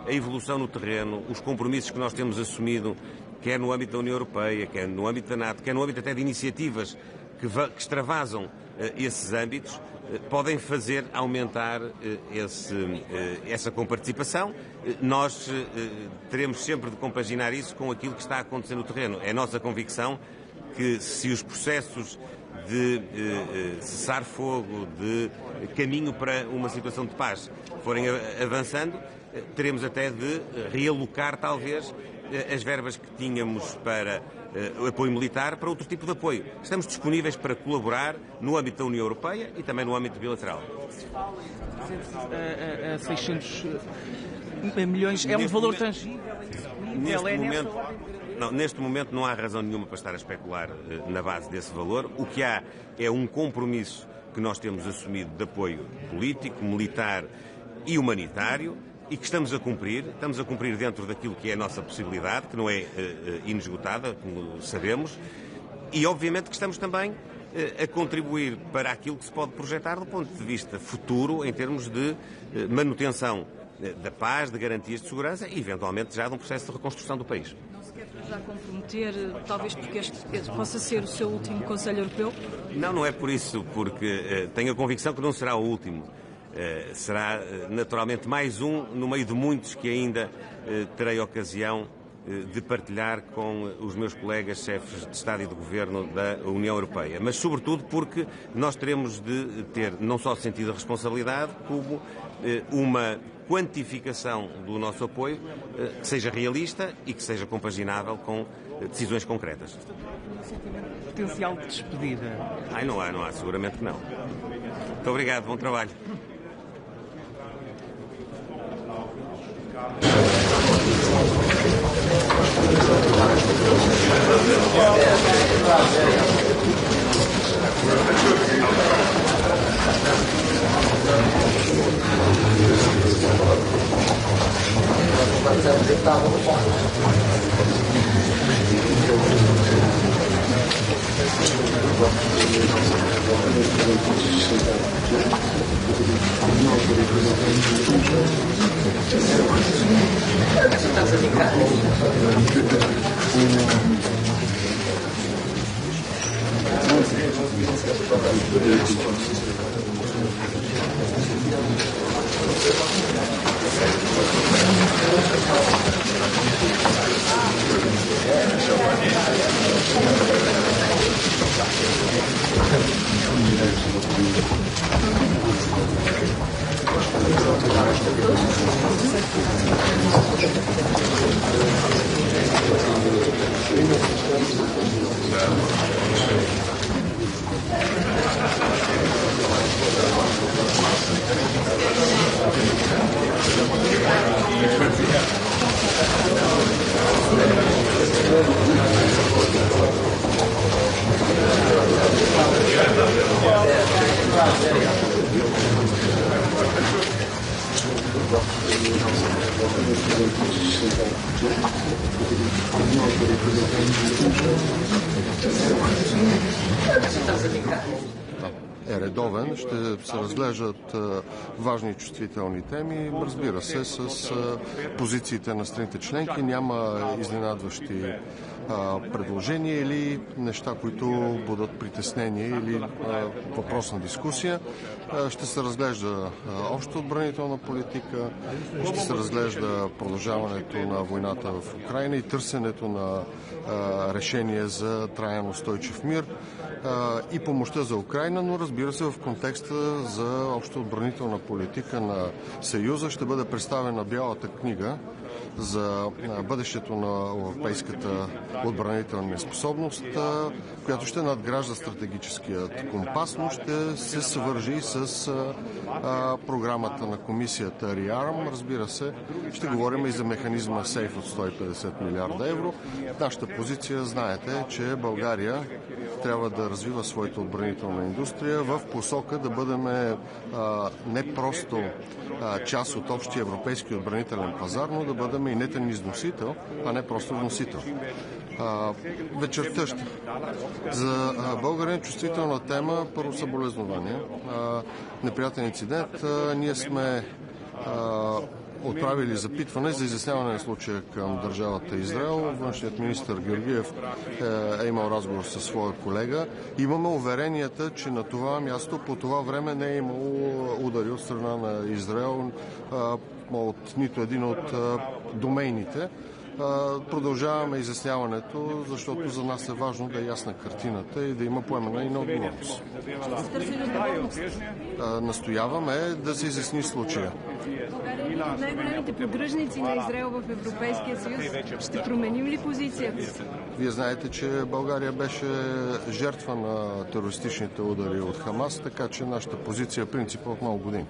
a evolução no terreno, os compromissos que nós temos assumido, quer no âmbito da União Europeia, quer no âmbito da NATO, quer no âmbito até de iniciativas que extravasam esses âmbitos, podem fazer aumentar essa comparticipação. Nós teremos sempre de compaginar isso com aquilo que está a acontecer no terreno. É nossa convicção que se os processos de cessar-fogo, de caminho para uma situação de paz forem avançando, teremos até de realocar talvez as verbas que tínhamos para o apoio militar para outro tipo de apoio. Estamos disponíveis para colaborar no âmbito da União Europeia e também no âmbito bilateral. 600 milhões é um valor tangível? Neste momento não há razão nenhuma para estar a especular na base desse valor. O que há é um compromisso que nós temos assumido de apoio político, militar e humanitário, e que estamos a cumprir dentro daquilo que é a nossa possibilidade, que não é inesgotada, como sabemos, e obviamente que estamos também a contribuir para aquilo que se pode projetar do ponto de vista futuro, em termos de manutenção da paz, de garantias de segurança e, eventualmente, já de um processo de reconstrução do país. Não se quer já comprometer, talvez porque este possa ser o seu último Conselho Europeu? Não é por isso, porque tenho a convicção que não será o último. Será naturalmente mais um no meio de muitos que ainda terei ocasião de partilhar com os meus colegas chefes de Estado e de Governo da União Europeia. Mas sobretudo porque nós teremos de ter não só sentido de responsabilidade, como uma quantificação do nosso apoio que seja realista e que seja compaginável com decisões concretas. Potencial de despedida? Não há, seguramente que não. Muito obrigado, bom trabalho. Е редовен, ще се разглеждат важни и чувствителни теми, разбира се, с позициите на страните членки. Няма изненадващи предложения или неща, които будат притеснение или въпрос на дискусия. Ще се разглежда обща отбранителна политика, ще се разглежда продължаването на войната в Украйна и търсенето на решение за траен устойчив мир и помощта за Украйна, но разбира се в контекста за обща отбранителна политика на Съюза ще бъде представена Бялата книга за бъдещето на европейската отбранителна способност, която ще надгражда стратегическият компас, но ще се съвържи и с програмата на комисията REARM. Разбира се, ще говорим и за механизма СЕЙФ от 150 милиарда евро. Нашата позиция, знаете, че България трябва да развива своята отбранителна индустрия в посока да бъдем не просто част от общия европейски отбранителен пазар, но да бъдем и нетен износител, а не просто вносител. Вечерта ще. За България чувствителна тема, първо съболезнования. Неприятен инцидент. Ние сме отправили запитване за изясняване на случая към държавата Израел. Външният министър Георгиев е имал разговор със своя колега. Имаме уверенията, че на това място по това време не е имало удари от страна на Израел от нито един от домейните. Продължаваме изясняването, защото за нас е важно да е ясна картината и да има поемане и на отговорност. Настояваме да се изясни случая. Най-големите поддръжници на Израел в Европейския съюз, ще променим ли позицията си? Вие знаете, че България беше жертва на терористичните удари от Хамас, така че нашата позиция е принципа от много години.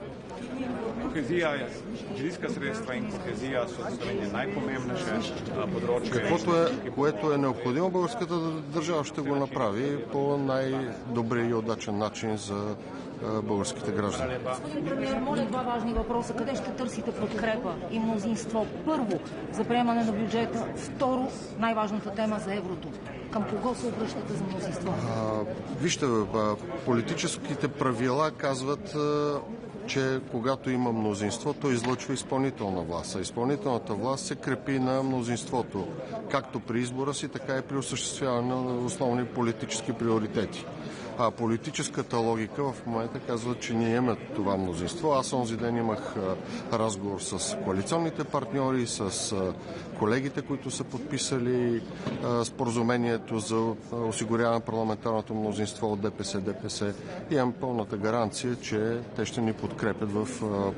Каквото което е необходимо, българската държава ще го направи по най-добрия и удачен начин за българските граждани. Господин премиер, моля два важни въпроса. Къде ще търсите подкрепа и мнозинство? Първо, за приемане на бюджета. Второ, най-важната тема за еврото. Към кого се обръщате за мнозинство? Вижте, политическите правила казват, че когато има мнозинство, то излъчва изпълнителна власт. А изпълнителната власт се крепи на мнозинството, както при избора си, така и при осъществяване на основни политически приоритети. А политическата логика в момента казва, че ние имаме това мнозинство. Аз онзи ден имах разговор с коалиционните партньори, с колегите, които са подписали споразумението за осигуряване на парламентарното мнозинство от ДПС. Имам пълната гаранция, че те ще ни подкрепят в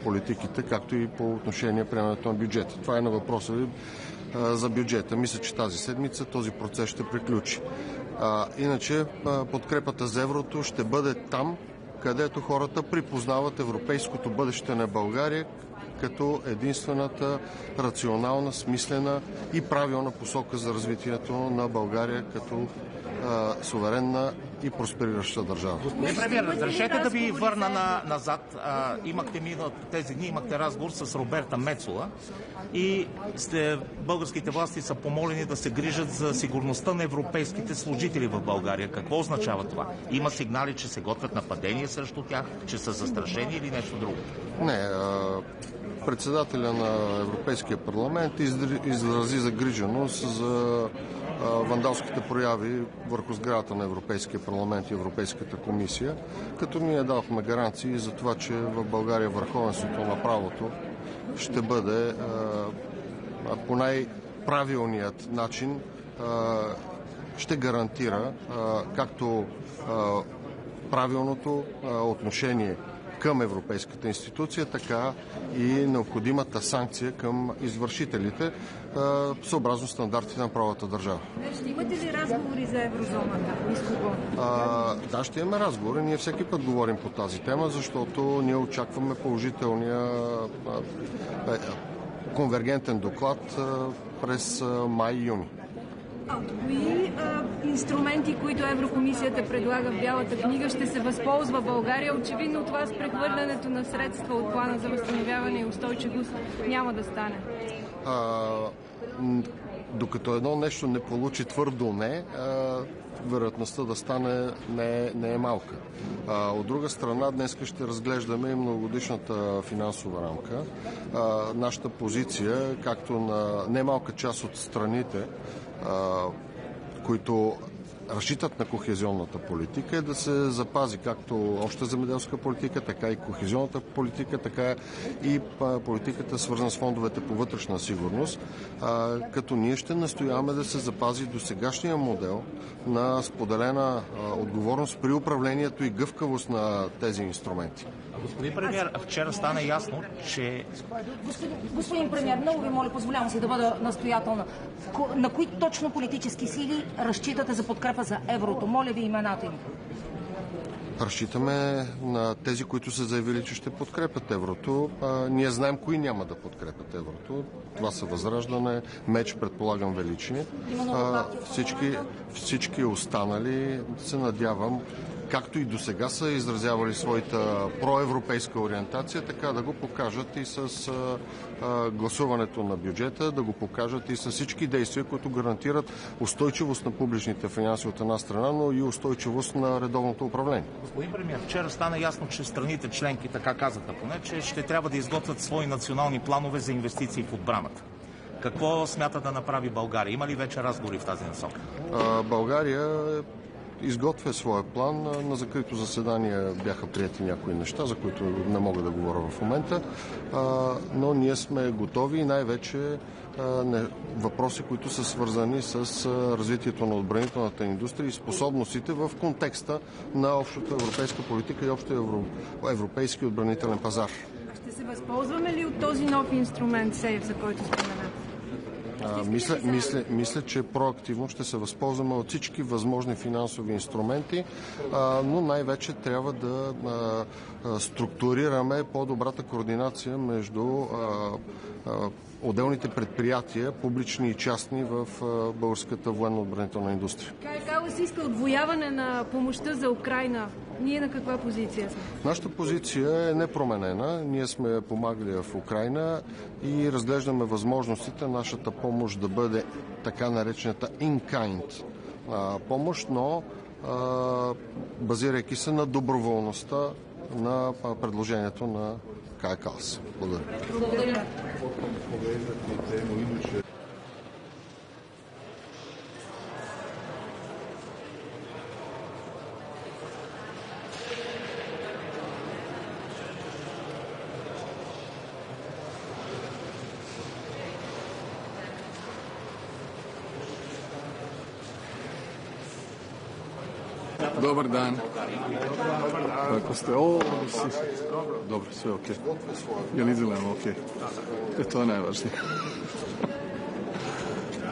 политиките, както и по отношение приемането на бюджета. Това е на въпроса ви за бюджета. Мисля, че тази седмица този процес ще приключи. Иначе подкрепата за еврото ще бъде там, където хората припознават европейското бъдеще на България като единствената рационална, смислена и правилна посока за развитието на България като суверенна и просперираща държава. Господин премиер, разрешете да ви върна назад. Тези дни имахте разговор с Роберта Мецола и българските власти са помолени да се грижат за сигурността на европейските служители в България. Какво означава това? Има сигнали, че се готвят нападения срещу тях, че са застрашени или нещо друго? Не, председателя на Европейския парламент изрази загриженост за вандалските прояви върху сградата на Европейския парламент и Европейската комисия, като ние давахме гаранции за това, че в България върховенството на правото ще бъде по най-правилният начин, ще гарантира както правилното отношение към Европейската институция, така и необходимата санкция към извършителите, съобразно стандартите на правата държава. Ще имате ли разговори за еврозоната? Да, ще имаме разговори. Ние всеки път говорим по тази тема, защото ние очакваме положителния конвергентен доклад през май-юни. От кои инструменти, които Еврокомисията предлага в Бялата книга, ще се възползва България? Очевидно това с прехвърлянето на средства от плана за възстановяване и устойчивост няма да стане. Докато едно нещо не получи твърдо не, вероятността да стане не е малка. От друга страна, днес ще разглеждаме и многогодишната финансова рамка. Нашата позиция, както на немалка част от страните, които разчитат на кохезионната политика, е да се запази както обща земеделска политика, така и кохезионната политика, така и политиката, свързана с фондовете по вътрешна сигурност, като ние ще настояваме да се запази досегашния модел на споделена отговорност при управлението и гъвкавост на тези инструменти. Господин премиер, вчера стана ясно, че... Господин премиер, много ви моля, позволявам си да бъда настоятелна. На кои точно политически сили разчитате за подкрепа за еврото? Моля ви имената им. Разчитаме на тези, които са заявили, че ще подкрепят еврото. Ние знаем кои няма да подкрепят еврото. Това са Възраждане, Меч, предполагам, Величие. Всички останали, се надявам, както и досега са изразявали своята проевропейска ориентация, така да го покажат и с гласуването на бюджета, да го покажат и с всички действия, които гарантират устойчивост на публичните финанси от една страна, но и устойчивост на редовното управление. Господин премиер, вчера стана ясно, че страните членки, така казаха поне, че ще трябва да изготвят свои национални планове за инвестиции в отбраната. Какво смята да направи България? Има ли вече разговори в тази насока? България изготвя своя план. На закрито заседание бяха приети някои неща, за които не мога да говоря в момента, но ние сме готови и най-вече въпроси, които са свързани с развитието на отбранителната индустрия и способностите в контекста на общата европейска политика и общия европейски отбранителен пазар. Ще се възползваме ли от този нов инструмент СЕЙФ, за който споменате? Мисля, че проактивно ще се възползваме от всички възможни финансови инструменти, но най-вече трябва да структурираме по-добрата координация между отделните предприятия, публични и частни, в българската военно-отбранителна индустрия. Калас иска отвояване на помощта за Украйна. Ние на каква позиция сме? Нашата позиция е непроменена. Ние сме помагали в Украйна и разглеждаме възможностите нашата помощ да бъде така наречената in-kind помощ, но базирайки се на доброволността на предложението на Калас. Благодаря. Dobar dan. Kako ste? Dobro, sve ok. Jel izgledamo ok? To je najvažnije.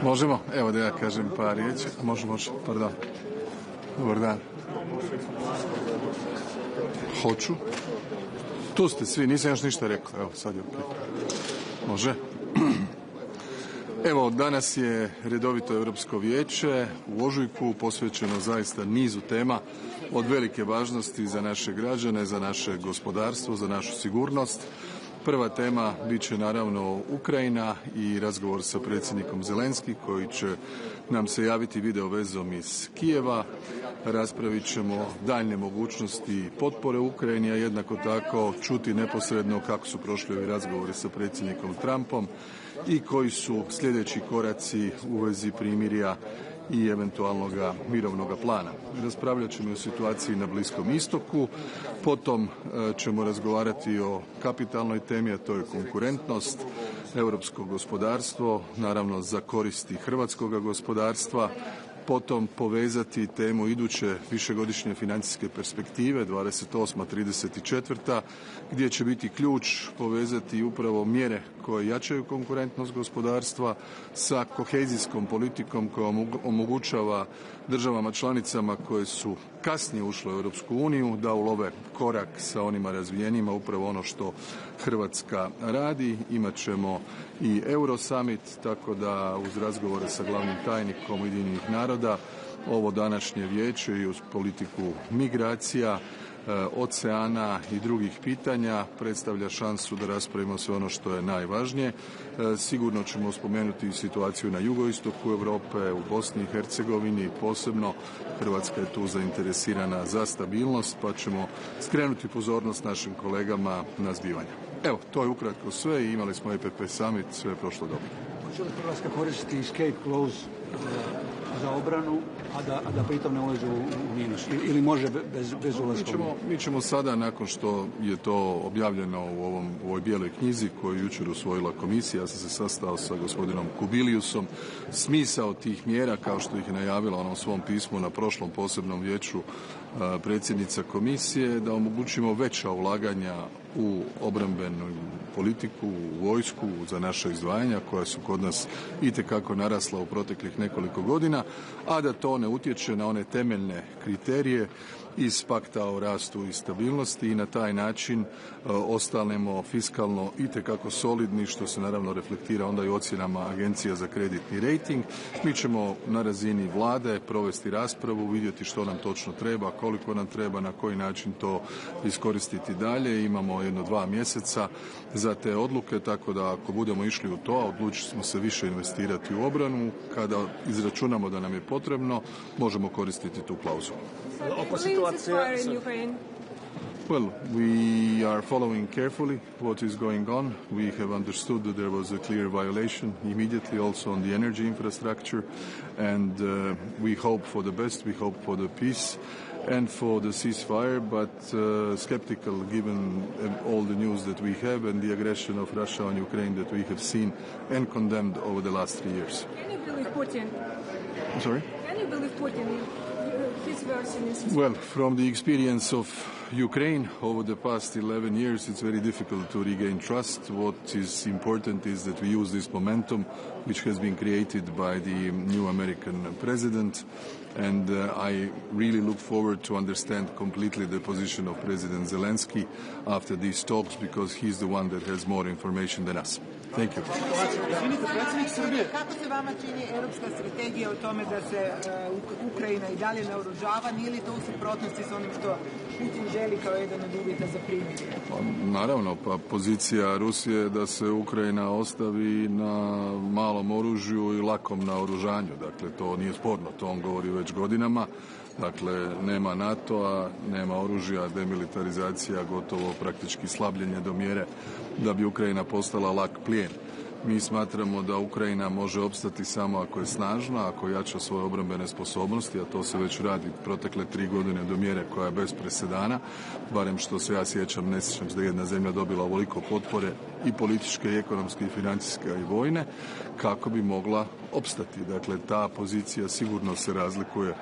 Možemo? Evo da ja kažem par riječi. Može, pardon. Dobar dan. Hoću. Tu ste svi, nisam još ništa rekao. Evo, sad je ok. Može? Evo, danas je redovito Europsko vijeće u ožujku posvećeno zaista nizu tema od velike važnosti za naše građane, za naše gospodarstvo, za našu sigurnost. Prva tema bit će naravno Ukrajina i razgovor sa predsjednikom Zelenski koji će nam se javiti video vezom iz Kijeva. Raspravit ćemo daljnje mogućnosti potpore Ukrajini, a jednako tako čuti neposredno kako su prošli ovi razgovori sa predsjednikom Trumpom i koji su sljedeći koraci u vezi primirja i eventualnog mirovnog plana. Raspravljat ćemo o situaciji na Bliskom istoku, potom ćemo razgovarati o kapitalnoj temi, a to je konkurentnost, europsko gospodarstvo, naravno za koristi hrvatskog gospodarstva, potom povezati temu iduće višegodišnje financijske perspektive 28-34 gdje će biti ključ povezati upravo mjere koje jačaju konkurentnost gospodarstva sa kohezijskom politikom koja omogućava državama članicama koje su kasnije ušle u Europsku uniju da ulove korak sa onima razvijenima, upravo ono što Hrvatska radi. Imat ćemo i Eurosummit, tako da uz razgovore sa glavnim tajnikom Ujedinjenih naroda ovo današnje vijeće i uz politiku migracija, oceana i drugih pitanja predstavlja šansu da raspravimo sve ono što je najvažnije. Sigurno ćemo spomenuti i situaciju na jugoistoku Europe, u Bosni i Hercegovini posebno. Hrvatska je tu zainteresirana za stabilnost, pa ćemo skrenuti pozornost našim kolegama na zbivanja. Evo, to je ukratko sve i imali smo EPP summit, sve je prošlo dobro. Hoće li Hrvatska koristiti escape clause za obranu, a da pritom ne ulazi u minus? Ili može bez ulaska? Mi ćemo sada, nakon što je to objavljeno u ovoj bijeloj knjizi koju je jučer usvojila komisija, ja sam se sastao sa gospodinom Kubiliusom, smisao tih mjera, kao što ih je najavila u onom svom pismu na prošlom posebnom vijeću predsjednica komisije, da omogućimo veća ulaganja u obrambenu politiku, u vojsku, za naše izdvajanja koja su kod nas itekako narasla u proteklih nekoliko godina, a da to ne utječe na one temeljne kriterije iz pakta o rastu i stabilnosti i na taj način ostanemo fiskalno itekako solidni, što se naravno reflektira onda i ocjenama Agencija za kreditni rejting. Mi ćemo na razini vlade provesti raspravu, vidjeti što nam točno treba, koliko nam treba, na koji način to iskoristiti dalje. Imamo 1-2 mjeseca za te odluke, tako da ako budemo išli u to, a odlučili smo se više investirati u obranu, kada izračunamo da nam je potrebno, možemo koristiti tu klauzulu. Well, we are following carefully what is going on. We have understood that there was a clear violation immediately also on the energy infrastructure, and we hope for the best, we hope for the peace and for the ceasefire, but skeptical given all the news that we have and the aggression of Russia on Ukraine that we have seen and condemned over the last 3 years. Can you believe Putin? I'm sorry? Can you believe Putin? His version is... Well, from the experience of Ukraine over the past 11 years, it's very difficult to regain trust. What is important is that we use this momentum, which has been created by the new American president, and I really look forward to understand completely the position of President Zelensky after these talks, because he's the one that has more information than us. Thank you. Kako se vama čini europska strategija o tome da se Ukrajina i dalje naoružava? Nije li to u suprotnosti s onim što Putin želi kao jedan od uvjeta za primirje? Naravno, pa pozicija Rusije je da se Ukrajina ostavi na malom oružju i lakom naoružanju. Dakle, to nije sporno, to on govori već godinama. Dakle, nema NATO-a, nema oružja, demilitarizacija, gotovo praktički slabljenje do mjere da bi Ukrajina postala lak plijen. Mi smatramo da Ukrajina može opstati samo ako je snažna, ako jača svoje obrambene sposobnosti, a to se već radi protekle 3 godine do mjere koja je bez presedana, barem što se ja sjećam, ne sjećam se da je jedna zemlja dobila ovoliko potpore i političke, i ekonomske, i financijske, i vojne, kako bi mogla opstati. Dakle, ta pozicija sigurno se razlikuje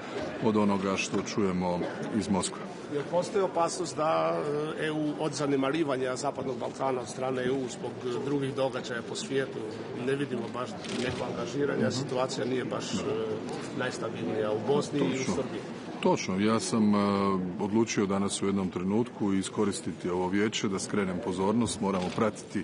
od onoga što čujemo iz Moskve. Jer postoji opasnost da EU od zanemarivanja Zapadnog Balkana od strane EU zbog drugih događaja po svijetu ne vidimo baš neko angažiranja, situacija nije baš najstabilnija u Bosni i u Srbiji. Točno, ja sam odlučio danas u jednom trenutku iskoristiti ovo vijeće da skrenem pozornost. Moramo pratiti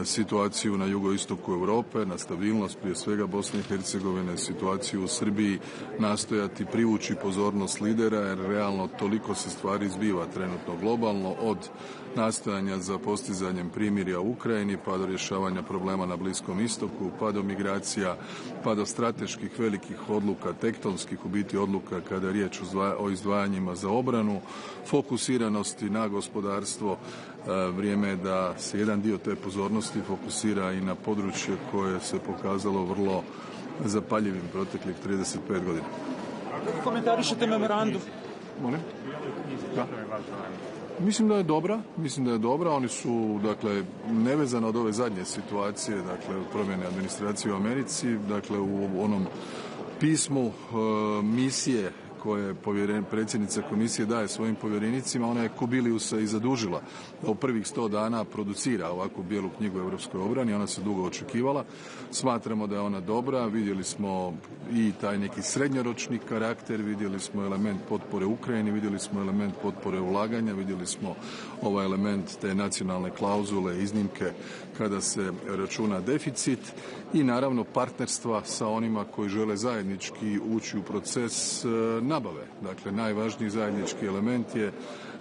situaciju na jugoistoku Europe, na stabilnost prije svega Bosne i Hercegovine, situaciju u Srbiji, nastojati privući pozornost lidera jer realno toliko se stvari zbiva trenutno globalno, od nastojanja za postizanjem primirja u Ukrajini pa do rješavanja problema na Bliskom istoku, pa do migracija, pa do strateških velikih odluka, tektonskih u biti odluka kada je riječ o izdvajanjima za obranu, fokusiranosti na gospodarstvo. Vrijeme je da se jedan dio te pozornosti fokusira i na područje koje se pokazalo vrlo zapaljivim proteklih 35 godina. Kako komentarišete memorandum? Molim? Da. Mislim da je dobra. Oni su, dakle, nevezano od ove zadnje situacije, dakle, od promjene administracije u Americi, dakle, u onom pismu misije koje predsjednica komisije daje svojim povjerenicima, ona je Kubiliusa i zadužila da u prvih 100 dana producira ovakvu bijelu knjigu o europskoj obrani. Ona se dugo očekivala. Smatramo da je ona dobra. Vidjeli smo i taj neki srednjoročni karakter, vidjeli smo element potpore Ukrajini, vidjeli smo element potpore ulaganja, vidjeli smo ovaj element te nacionalne klauzule, iznimke kada se računa deficit i naravno partnerstva sa onima koji žele zajednički ući u proces nabave. Dakle, najvažniji zajednički element je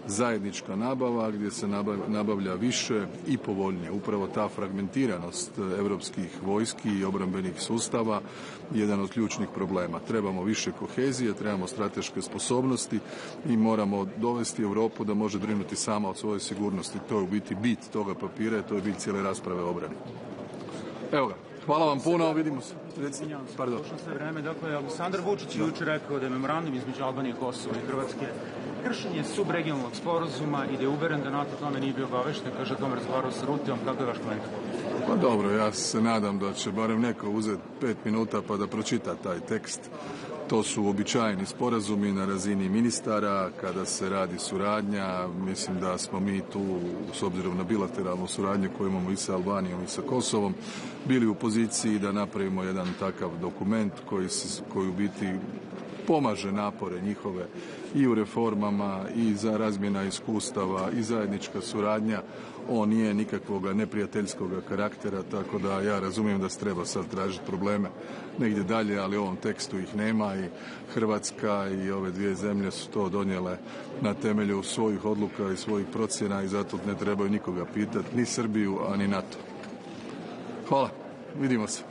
zajednička nabava gdje se nabavlja više i povoljnije. Upravo ta fragmentiranost europskih vojski i obrambenih sustava je jedan od ključnih problema. Trebamo više kohezije, trebamo strateške sposobnosti i moramo dovesti Europu da može brinuti sama o svojoj sigurnosti. To je u biti bit toga papira i to je bit cijele rasprave o obrani. Evo ga. Hvala vam puno, vidimo se. Pardon. Došlo se vreme, dakle, Aleksandar Vučić je jučer rekao da je memorandum između Albanije, Kosova i Hrvatske kršenje subregionalnog sporazuma i da je uveren da NATO tome nije bio obavešten, kaže tome razgovarao sa Ruteom. Kako je vaš komentar? Pa dobro, ja se nadam da će barem neko uzeti 5 minuta pa da pročita taj tekst. To su uobičajeni sporazumi na razini ministara kada se radi suradnja. Mislim da smo mi tu, s obzirom na bilateralnu suradnju koju imamo i sa Albanijom i sa Kosovom, bili u poziciji da napravimo jedan takav dokument koji u biti pomaže napore njihove i u reformama i za razmjena iskustava i zajednička suradnja. On nije nikakvog neprijateljskog karaktera, tako da ja razumijem da se treba sad tražiti probleme negdje dalje, ali u ovom tekstu ih nema i Hrvatska i ove dvije zemlje su to donijele na temelju svojih odluka i svojih procjena i zato ne trebaju nikoga pitati, ni Srbiju, a ni NATO. Hvala, vidimo se.